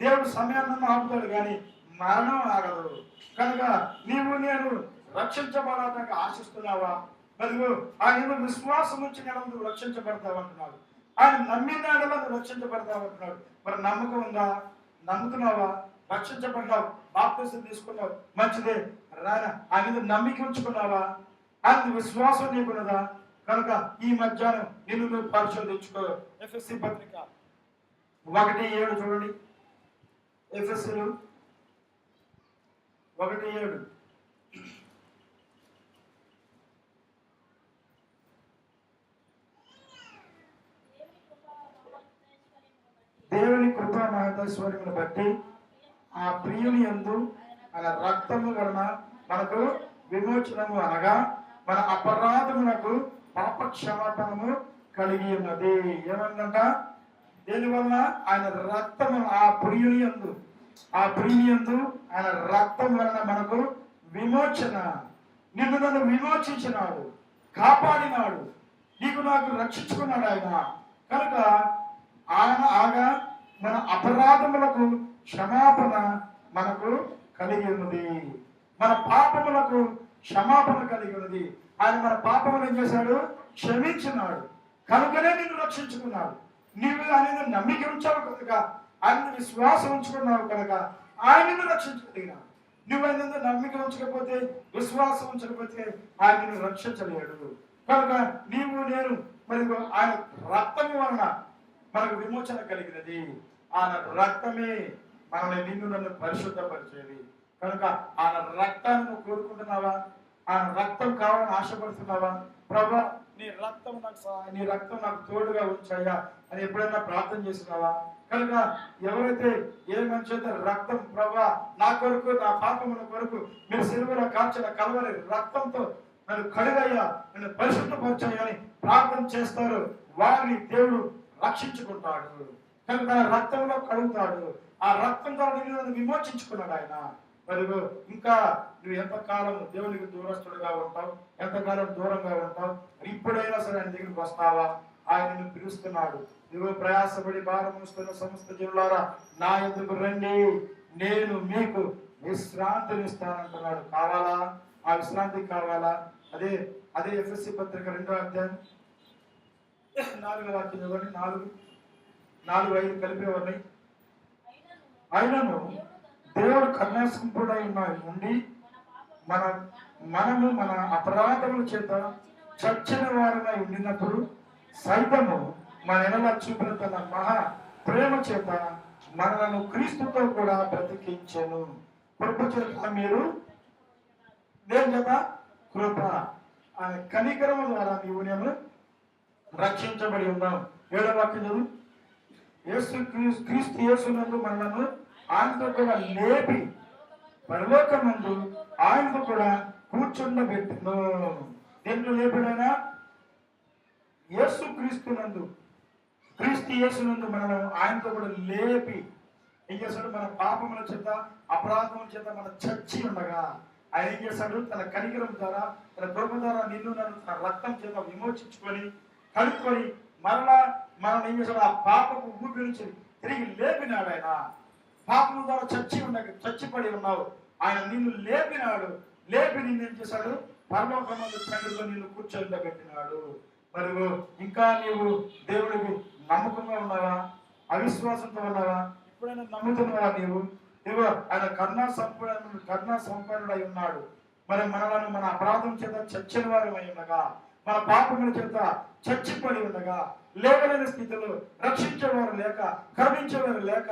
దేవుడు సమయాన్ని ఆపుతాడు, కానీ మరణం ఆగదు. కనుక నీవు నేను రక్షించబడటానికి ఆశిస్తున్నావా? మరి ఆయన విశ్వాసం నుంచి నువ్వు రక్షించబడతావు అంటున్నాడు. ఆయన నమ్మిన నువ్వు రక్షించబడతావు అంటున్నాడు. మరి నమ్మకం ఉందా? నమ్ముతున్నావా? రక్షించబడ్డావు, బాప్తిసం తీసుకున్నావు, మంచిదే. రానా ఆయన నమ్మిక ఉంచుకున్నావా? ఆయన విశ్వాసం నీకున్నదా? కనుక ఈ మధ్యాహ్నం నిన్ను నువ్వు పరిశోధించుకో. ఎఫ్ఎస్సి పత్రిక 1:7 చూడండి. ఎఫ్ఎస్సీలు 1:7. దేవుని కృపా మహేశ్వర్యమును బట్టి ఆ ప్రియుని యందు ఆయన రక్తము వలన మనకు విమోచనము, అనగా మన అపరాధములకు పాప క్షమాపణము కలిగి ఉన్నది. ఏమన్నంట? దేని వలన? ఆయన రక్తము, ఆ ప్రియుని యందు ఆయన రక్తం వలన మనకు విమోచన. నిన్ను నన్ను విమోచించినాడు, కాపాడినాడు, నీకు నాకు రక్షించుకున్నాడు ఆయన. కనుక ఆయన ఆగా మన అపరాధములకు క్షమాపణ మనకు కలిగి ఉన్నది, మన పాపములకు క్షమాపణ కలిగి ఉన్నది. ఆయన మన పాపములు ఏం చేశాడు? క్షమించినాడు. కనుకనే నిన్ను రక్షించుకున్నాడు. నీవు ఆయన నమ్మిక ఉంచావు కనుక, ఆయన విశ్వాసం ఉంచుకున్నావు కనుక ఆయనను రక్షించగలిగినాడు. నువ్వు ఆయన నమ్మిక ఉంచకపోతే, విశ్వాసం ఉంచకపోతే ఆయన నిన్ను రక్షించలేడు. కనుక నీవు నేను మరి ఆయన రక్తము వలన మనకు విమోచన కలిగినది. ఆయన రక్తమే మనల్ని నిన్ను నన్ను పరిశుద్ధపరిచేది. కనుక ఆయన రక్తాన్ని నువ్వు కోరుకుంటున్నావా? ఆయన రక్తం కావాలని ఆశపడుతున్నావా? ప్రభా నీ రక్తం నాకు తోడుగా ఉంచాయా అని ఎప్పుడైనా ప్రార్థన చేస్తున్నావా? కనుక ఎవరైతే ఏ మనిషి అయితే రక్తం, ప్రభా నా కొరకు, నా పాపముల కొరకు మీరు సిలువలో కాల్చిన కలవరి రక్తంతో నన్ను కడుగయ్యా, నన్ను పరిశుద్ధపరిచాయని ప్రార్థన చేస్తారు, వారిని దేవుడు రక్షించుకుంటాడు. కనుక తన రక్తంలో కడుగుతాడు. ఆ రక్తం ద్వారా నిన్ను విమోచించుకున్నాడు ఆయన. మరి ఇంకా నువ్వు ఎంతకాలం దేవునికి దూరస్తుడుగా ఉంటావు, ఎంతకాలం దూరంగా ఉంటావు? ఇప్పుడైనా సరే ఆయన దగ్గరికి వస్తావా? ఆయన నిన్ను పిలుస్తున్నాడు. ఇదిగో ప్రయాసపడి భారం మోస్తున్న సమస్త జనులారా నా యొద్దకు రండి, నేను మీకు విశ్రాంతిని ఇస్తానంటున్నాడు. కావాలా? ఆ విశ్రాంతి కావాలా? అదే ఎఫ్ఎస్సి పత్రిక 2వ అధ్యాయం 4వ వాక్యం ఇవ్వండి. 4-5 కలిపేవాడిని. అయినను దేవుడు కన్యాసంపుడై ఉండి మనము మన అపరాధముల చేత చచ్చిన వారమై ఉండినప్పుడు సైతము మన ఎడల చూపిన తన మహా ప్రేమ చేత మనలను క్రీస్తుతో కూడా బ్రతికించెను. కృప చేత మీరు దేని చేత? కృప, ఆయన కనికరము ద్వారా నీవు నేను రక్షించబడి ఉన్నాం. 7వ వాక్యం చదువు. క్రీస్తు యేసునందు మనలను ఆయనతో కూడా లేపి పరలోకమందు ఆయనతో కూడా కూర్చుండబెట్టును. దేంట్లో లేపాడైనా? క్రీస్తు యేసునందు మనను ఆయనతో కూడా లేపి ఏం చేశాడు? మన పాపముల చేత అపరాధముల చేత మనం చచ్చి ఉండగా ఆయన ఏం చేశాడు? తన కనికరం ద్వారా, తన కృప ద్వారా నిన్ను నన్ను తన రక్తం చేత విమోచించుకొని కనుక్కొని మరలా మనం ఏం చేశాడు? ఆ పాపపు ఊపి నుంచి తిరిగి లేపినాడు. ఆయన పాపం ద్వారా చచ్చిపడి ఉన్నావు, ఆయన నిన్ను లేపినాడు. లేపి నిన్ను ఏం చేశాడు? పరలోకమందు తండ్రిలో నిన్ను కూర్చోబెట్టినాడు. మరి ఇంకా నీవు దేవుడికి నమ్మకంగా ఉన్నావా? అవిశ్వాసంతో ఉన్నావా? ఎప్పుడైనా నమ్ముతున్నావా? నీవు ఆయన కరుణా సంపన్నుడై ఉన్నాడు. మరి మనలను మన అపరాధం చేత చచ్చిన వారు అయి ఉండగా, మన పాపముల చేత చచ్చిపడి ఉండగా, లేవలేని స్థితిలో రక్షించేవారు లేక, కరుణించేవారు లేక,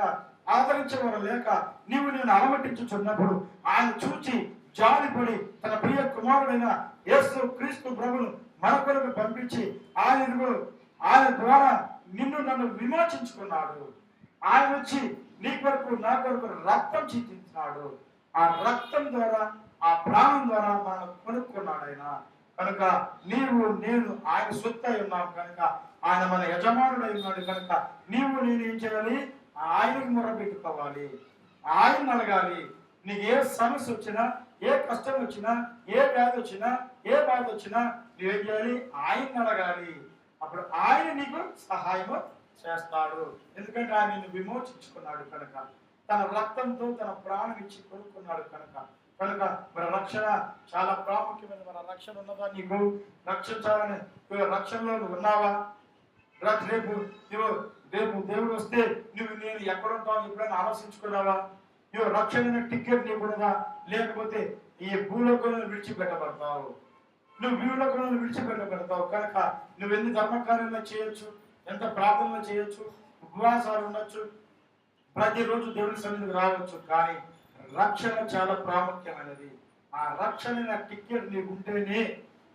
ఆదరించేవారు లేక నీవు నేను అలమటించుచున్నప్పుడు ఆయన చూచి జాలిపడి తన ప్రియ కుమారుడైన యేసు క్రీస్తు ప్రభును మన కొరకు పంపించి ఆయన ద్వారా నిన్ను నన్ను విమోచించుకున్నాడు. ఆయన వచ్చి నీ కొరకు నా కొరకు రక్తం చిందించినాడు. ఆ రక్తం ద్వారా, ఆ ప్రాణం ద్వారా మనం కొనుక్కున్నాడు ఆయన. కనుక నీవు నేను ఆయన సొత్తు అయి ఉన్నాం కనుక, ఆయన మన యజమానుడై ఉన్నాడు కనుక నీవు నేను ఏం చేయాలి? ఆయనకు మొరపెట్టుకోవాలి, ఆయన అడగాలి. నీకు ఏ సమస్య వచ్చినా, ఏ కష్టం వచ్చినా, ఏ వ్యాధి వచ్చినా, ఏ బాధ వచ్చినా నువ్వేం చేయాలి? ఆయన అడగాలి. అప్పుడు ఆయన నీకు సహాయం చేస్తాడు. ఎందుకంటే ఆయన నిన్ను విమోచించుకున్నాడు కనుక, తన రక్తంతో తన ప్రాణం ఇచ్చి కొనుక్కున్నాడు కనుక. మరి రక్షణ చాలా ప్రాముఖ్యమైన. మన రక్షణ ఉన్నదా? నీకు రక్షించాలని రక్షణలో నువ్వు ఉన్నావా? రేపు దేవుడు వస్తే నేను ఎక్కడుంటావు ఎప్పుడైనా ఆలోచించుకున్నావా? రక్షణ టికెట్ నీకు ఉన్నదా? లేకపోతే ఈ భూలోకంలో విడిచిపెట్టబడతావు. నువ్వు భూలోకంలో విడిచిపెట్టబడతావు కనుక నువ్వు ఎన్ని ధర్మకార్యాలు చేయొచ్చు, ఎంత ప్రార్థనలు చేయొచ్చు, ఉపవాసాలు ఉండొచ్చు, ప్రతిరోజు దేవుని సన్నిధికి రావచ్చు. కానీ రక్షణ చాలా ప్రాముఖ్యమైనది. ఆ రక్షణ టికెట్ నీకు ఉంటేనే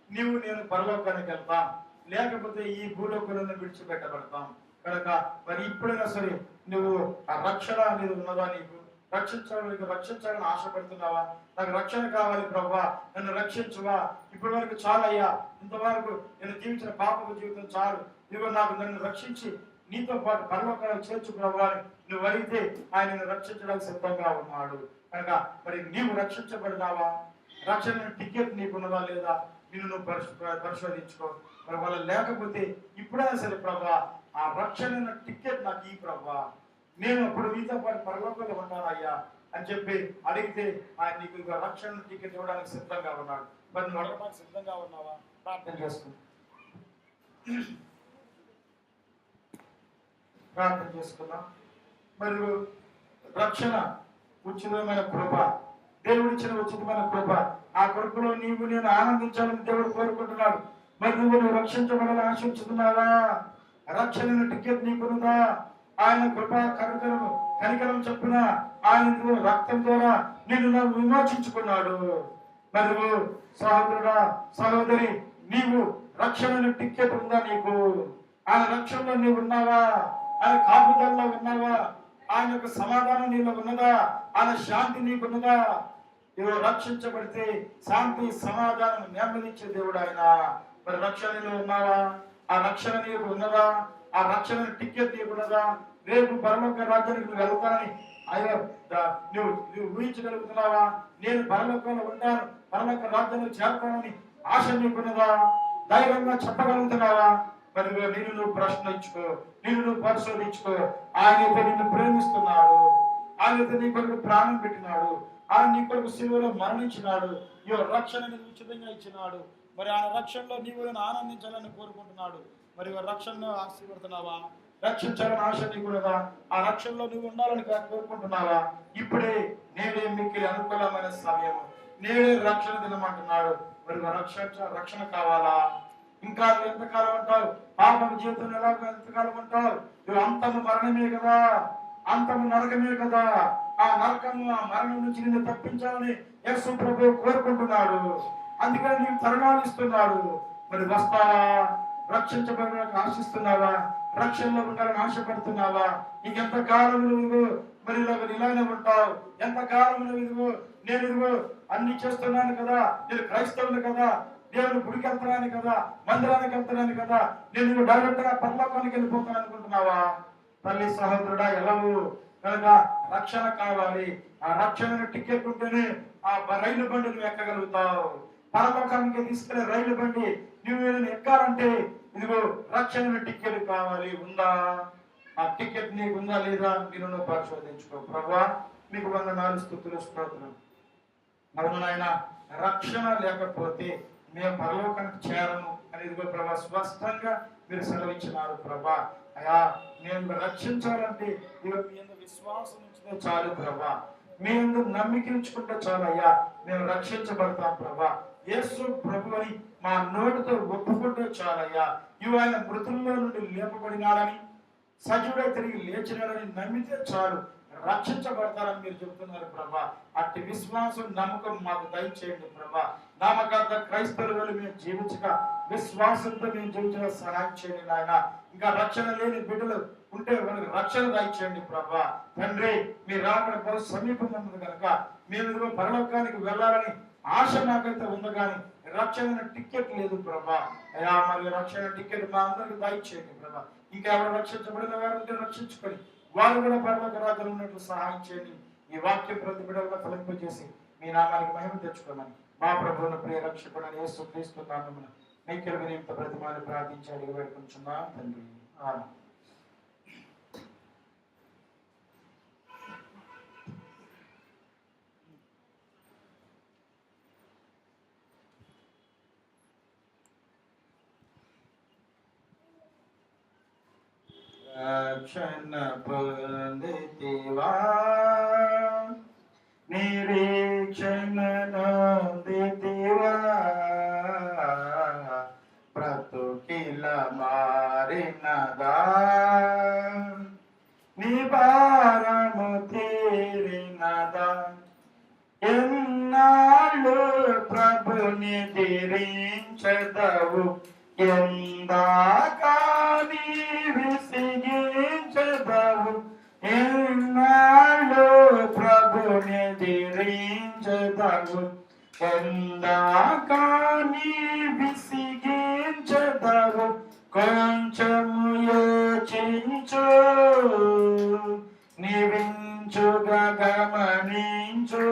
నేను పరలోకానికి వెళ్తాం, లేకపోతే ఈ భూలోకంలో విడిచిపెట్టబడతాం. కనుక మరి ఇప్పుడైనా సరే నువ్వు ఆ రక్షణ అనేది ఉన్నదా? నీకు రక్షించాలని ఆశపడుతున్నావా? నాకు రక్షణ కావాలి ప్రభువా, నన్ను రక్షించువా, ఇప్పటి వరకు చాలయ్యా, ఇంతవరకు నేను జీవించిన పాపపు జీవితం చాలు, నన్ను రక్షించి నీతో పాటు పరలోకానికి చేర్చు ప్రభువా అని నువ్వు అడిగితే ఆయన నిన్ను రక్షించడానికి సిద్ధంగా ఉన్నాడు. కనుక మరి నీవు రక్షించబడినావా? రక్షణ టికెట్ నీకున్నదా లేదా? నువ్వు పరిశోధించుకో. మరి వాళ్ళు లేకపోతే ఇప్పుడైనా సరే ప్రభా, ఆ రక్షణ టికెట్ నాకు ఈ ప్రభా, నేను అప్పుడు మీతో పాటు పరలోకంలో ఉంటాను అయ్యా అని చెప్పి అడిగితే ఆయన నీకు రక్షణ టికెట్ ఇవ్వడానికి సిద్ధంగా ఉన్నాడు. మరి నువ్వు అడగడానికి సిద్ధంగా ఉన్నావా? ప్రార్థన చేసుకుందాం. మరియు రక్షణ ఉచితమైన కృప, దేవుడిచ్చిన ఉచితమైన కృప, ఆ కృపలో నేను ఆనందించాలని దేవుడు కోరుకుంటున్నాడు. మరి నువ్వు రక్షించబడాలని ఆశించుతున్నావా? రక్షణ టికెట్ నీకున్నదా? ఆయన కృపా కనికరం చొప్పున ఆయన రక్తం ద్వారా నిన్ను విమోచించుకున్నాడు. మరియు సహోదరుడా, సహోదరి, నీవు రక్షణ టికెట్ ఉందా నీకు? ఆయన రక్షణలో నీవు ఉన్నావా? ఆయన కాపుదల్లో ఉన్నావా? ఆయన యొక్క సమాధానం నీలో ఉన్నదా? ఆయన శాంతి నీకున్నదా? నువ్వు రక్షించబడితే శాంతి, సమాధానం, నెమ్మదించే దేవుడు ఆయన. మరి రక్షణలో ఉన్నావా? ఆ రక్షణ నీకు ఉన్నదా? ఆ రక్షణ టికెట్ నీకు ఉన్నదా? రేపు పరలోక రాజ్యానికి నువ్వు వెళ్తానని నువ్వు ఊహించగలుగుతున్నావా? నేను పరలోకంలో ఉంటాను, పరలోక రాజ్యంలో చేరతానని ఆశ నీకున్నదా? ధైర్యంగా చెప్పగలుగుతున్నావా? మరి నువ్వు ప్రశ్నించుకో, నువ్వు పరిశోధించుకో. ఆయనతో నిన్ను ప్రేమిస్తున్నాడు, ఆయనతో నీ కొరకు ప్రాణం పెట్టినాడు, ఆయన నీ కొరకు శిలువలో మరణించినాడు, రక్షణ ఉచితంగా ఇచ్చినాడు. మరి ఆయన రక్షణలో నేను ఆనందించాలని కోరుకుంటున్నాడు. మరి రక్షణలో ఆశీర్వడుతున్నావా? రక్షించాలని ఆశ నీకున్నదా? ఆ రక్షణలో నువ్వు ఉండాలని కోరుకుంటున్నావా? ఇప్పుడే నేడే మీకు అనుకూలమైన సమయం, నేడే రక్షణ దినమంటున్నాడు. మరి రక్షణ కావాలా? ఇంకా ఎంతకాలం ఉంటావు? పాపం జీవితం ఎంతకాలం ఉంటావు? అంతము మరణమే కదా, అంతము నరకమే కదా. ఆ నరకము, ఆ మరణం నుంచి నిన్ను తప్పించాలని యేసు ప్రభువు కోరుకుంటున్నాడు. అందుకని నీవు తరుణాలు ఇస్తున్నాడు. మరి వస్తావా? రక్షించబడడానికి ఆశిస్తున్నావా? రక్షణలో ఉండాలని ఆశపడుతున్నావా? ఇంకెంతకాలం నువ్వు మరి ఇలానే ఉంటావు? ఎంతకాలం నువ్వు నేను అన్ని చేస్తున్నాను కదా, నేను క్రైస్తవుని కదా, దేవుని గుడికి వెళ్తున్నాను కదా, మందిరానికి వెళ్తున్నాను కదా, నేను డైరెక్ట్ గా పరలోకానికి వెళ్ళిపోతాను అనుకుంటున్నావా? తల్లి సహోదరుడా, ఎలావు కనుక రక్షణ కావాలి. ఆ రక్షణ టికెట్ ఉంటేనే ఆ రైలు బండి నువ్వు ఎక్కగలుగుతావు. పరలోకానికి తీసుకెళ్లే రైలు బండి నువ్వు ఎక్కాలంటే ఇదిగో రక్షణ టికెట్ కావాలి. ఉందా? ఆ టికెట్ నీకు ఉందా లేదా మీరు నువ్వు పరిశోధించుకో. ప్రభువా మీకు వందనాలు, స్తుతులు, స్తోత్రం. అవును నాయన, రక్షణ లేకపోతే మేము పరలోకానికి చేరము అనేది ప్రభా స్పష్టంగా మీరు సెలవిచ్చినారు. ప్రభా అయ్యా, మేము రక్షించాలంటే మీ విశ్వాసం ఉంచితే చాలు ప్రభా, మీ నమ్మిక ఉంచుకుంటే చాలు అయ్యా, మేము రక్షించబడతాం ప్రభా. యేసు ప్రభు అని మా నోటితో ఒప్పుకుంటే చాలయ్యా, ఇవి ఆయన మృతుల్లో నుండి లేపబడినాడని, సజీవుడై తిరిగి లేచినాడని నమ్మితే చాలు, రక్షించబడతారని మీరు చెబుతున్నారు ప్రభా. అట్టి విశ్వాసం, నమ్మకం మాకు దయచేయండి ప్రభా. నామకార్థ క్రైస్తవులు మేము జీవించక విశ్వాసంతో మేము జీవించడం సహాయం చేయండి నాయన. ఇంకా రక్షణ లేని బిడ్డలు ఉంటే మనకు రక్షణ దయచేయండి ప్రభా. తండ్రి, మీరు రాకడ బహు సమీపంగా ఉన్నది కనుక మేము పరలోకానికి వెళ్ళాలని ఆశ నాకైతే ఉంది, కానీ రక్షణ టికెట్ లేదు ప్రభా. అయ్యా, మరి రక్షణ టికెట్ మా అందరికి దయచేయండి ప్రభా. ఇంకా ఎవరు రక్షించబడిన వారు రక్షించుకొని వారు కూడా పరలోక రాజ్యంలో ఉన్నట్లు సహాయం చేయండి. ఈ వాక్యం ప్రతి బిడ్డలుగా ఫలింపజేసి మీ నామానికి మహిమ తెచ్చుకోమని మా ప్రభువును ప్రియ రక్షకుడు యేసుక్రీస్తు నామమున మీకెలు వినియంత ప్రతిమాని ప్రార్థించి అడిగి వేడుకుంటున్నాం తండ్రి. ఆమేన్. రక్షణ పొందితివా, నిరీక్షణ నొందితివా, బ్రతుకిల మారినదా, నీ భారము తీరినదా, ఎన్నాళ్ళు ప్రభుని ధిరించెదవు, ఎందాకా నీ విసిగించెదవు, ఎన్నాళ్ళు ప్రభుని ధిరించెదవు, ఎందాకా నీ విసిగించెదవు, కొంచెము యోచించు, నివించుగా గమనించు,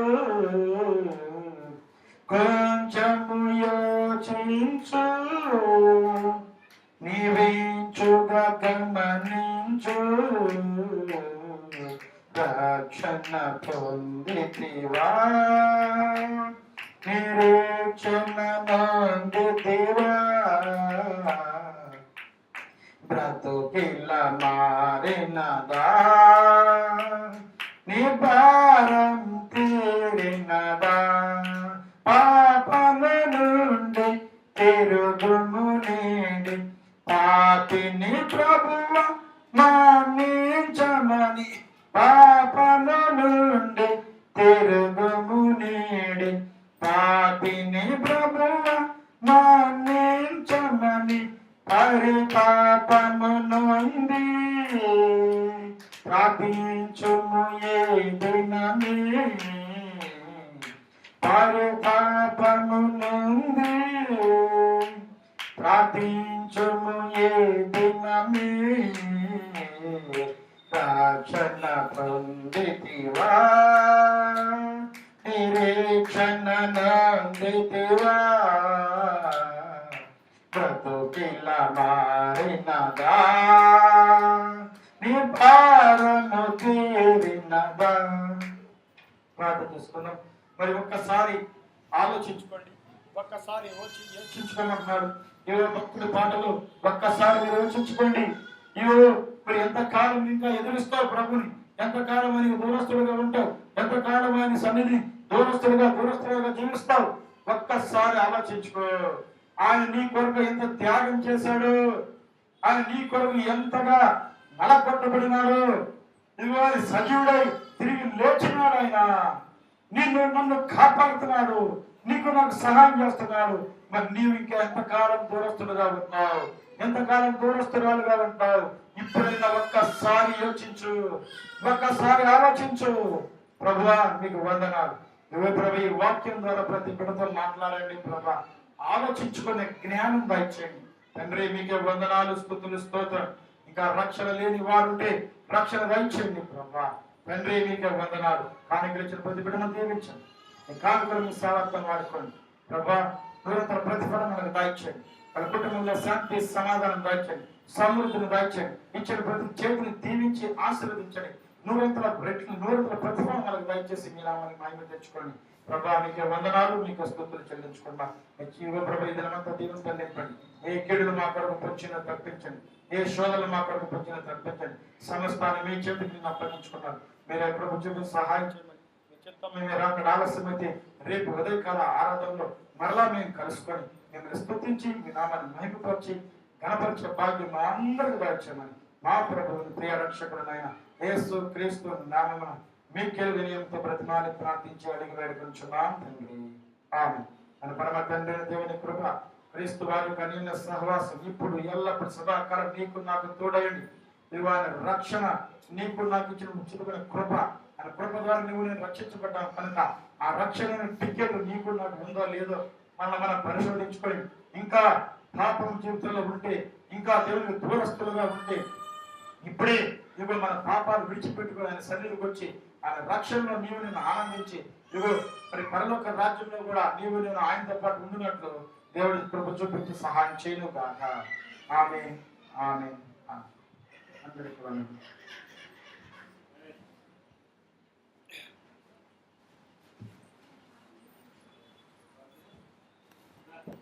కొంచెము యోచించు, నివించుగా గమనించు, రక్షణ పొందితివా, నిరీక్షణ నొందితివా, బ్రతుకిల మారినదా, నీ భారం తీరినదా, పాపము నుండి తిరుగుము నీడి, పాపిని ప్రభువ మన్నించమని, పాపము నుండి తిరుగుము నీడి, పాపిని ప్రభువ మన్నించమని, పరిపాపము నుండి ప్రార్థించుము ఏ దినమే, పరిపాపము నుండి ప్రార్థించుము ఏ దినమే, రక్షణ పొందితివా, నిరీక్షణ నొందితివా, బ్రతుకిల మారినదా, నీ భారము తీరినదా. ప్రార్థన చేసుకున్నాం. మరి ఒక్కసారి ఆలోచించుకోండి, ఒక్కసారి యోచించుకోమంటున్నాడు. ఏవో భక్తుడి పాటలు ఒక్కసారి మీరు యోచించుకోండి. ఇవో మరి ఎంతకాలం ఇంకా ఎదురుస్తావు ప్రభుని, ఎంతకాలం అని దూరస్తుడుగా ఉంటావు, ఎంతకాలం ఆయన సన్నిధి దూరస్తుడుగా జీవిస్తావు. ఒక్కసారి ఆలోచించుకో. ఆయన నీ కొరకు ఎంత త్యాగం చేశాడు, ఆయన నీ కొరకు ఎంతగా నలగొట్టబడినాడు, ఇదిగో సజీవుడై తిరిగి లేచినాడు. ఆయన నన్ను కాపాడుతున్నాడు, నీకు నాకు సహాయం చేస్తున్నాడు. మరి నీవు ఇంకా ఎంతకాలం దూరస్తుడుగా ఉంటావు, ఎంతకాలం దూరస్తురాలుగా ఉంటావు? ఇప్పుడైనా ఒక్కసారి యోచించు, ఒక్కసారి ఆలోచించు. ప్రభువా మీకు వందనాలు. నువ్వే ప్రభు ఈ వాక్యం ద్వారా ప్రతి బిడ్డతో మాట్లాడండి ప్రభా. ఆలోచించుకునే జ్ఞానం దయచేయండి తండ్రి. మీకే వందనాలు, స్తుతులు, స్తోత్రం. ఇంకా రక్షణ లేని వారుంటే రక్షణ దయచేయండి ప్రభా. తండ్రి మీకే వందనాలు. కానుకలిచ్చిన ప్రతి బిడ్డను దీవించండి. మీ కానుకలు మీ సేవత్వం వాడుకోండి ప్రభా. నిరంతర ప్రతిఫలం మనకు దయచేయండి. వాళ్ళ కుటుంబంలో శాంతి సమాధానం దాల్చండి, సమృద్ధిని దాల్చండి. ఇచ్చిన ప్రతి చేతిని దీవించి ఆశీర్వదించండి. నూరంతల ప్రతిఫలం మనకు దయచేసి మీ నామాన్ని మహిమ తెచ్చుకోండి ప్రభా. మీకే వందనాలు, మీకు స్తుతులు చెల్లించుకున్నా. జీవ ప్రభు ఈ దినమంతా దీవెనతో నింపండి. ఏ కీడులు మా కొరకు పొంచిన తప్పించండి, ఏ శోధనలు మా కొరకు పొంచిన తప్పించండి. సమస్తాన్ని మీ చేతికి నేను అప్పగించుకున్నాను. మీరే ప్రభు చూపి సహాయం చేయమని మీ చిత్తం మేము అక్కడ ఆలస్యమైతే రేపు ఉదయకాల ఆరాధనలో మరలా మేము కలుసుకొని మిమ్మల్ని స్తుతించి మీ నామాన్ని మహిమపరిచి గణపరిచే భాగ్యం మా అందరికీ దాచేయమని మా ప్రభువుని ప్రియ రక్షకుడైన యేసు క్రీస్తు నామమున మీకేలు వినయంతో బ్రతిమాలి ప్రార్థించి అడిగి వేడుకొంచున్నాం తండ్రి. ఆమేన్. మన పరమ తండ్రి దేవుని కృప, క్రీస్తు వారి కన్యల సహవాసం ఇప్పుడు ఎల్లప్పుడు సదాకాలం నీకు నాకు తోడయండి. ఆయన రక్షణ నీకు నాకు ఇచ్చిన ఉచితమైన కృప, ఆయన కృప ద్వారా నువ్వు నేను రక్షించబడ్డాను కనుక ఆ రక్షణ టికెట్ నీకు నాకు ఉందో లేదో మనం పరిశోధించుకొని ఇంకా పాపం జీవితంలో ఉంటే, ఇంకా దేవునికి దూరస్తులుగా ఉంటే ఇప్పుడే ఇదిగో మన పాపాలు విడిచిపెట్టుకుని ఆయన సన్నిధికి వచ్చి ఆయన రక్షణలో నీవు నేను ఆనందించి ఇదిగో మరి పరలోక రాజ్యంలో కూడా నీవు నేను ఆయనతో పాటు ఉండినట్లు దేవుడి కృప చూపించి సహాయం చేయను కాక. ఆమేన్, ఆమేన్. అందరికీ వందనాలు.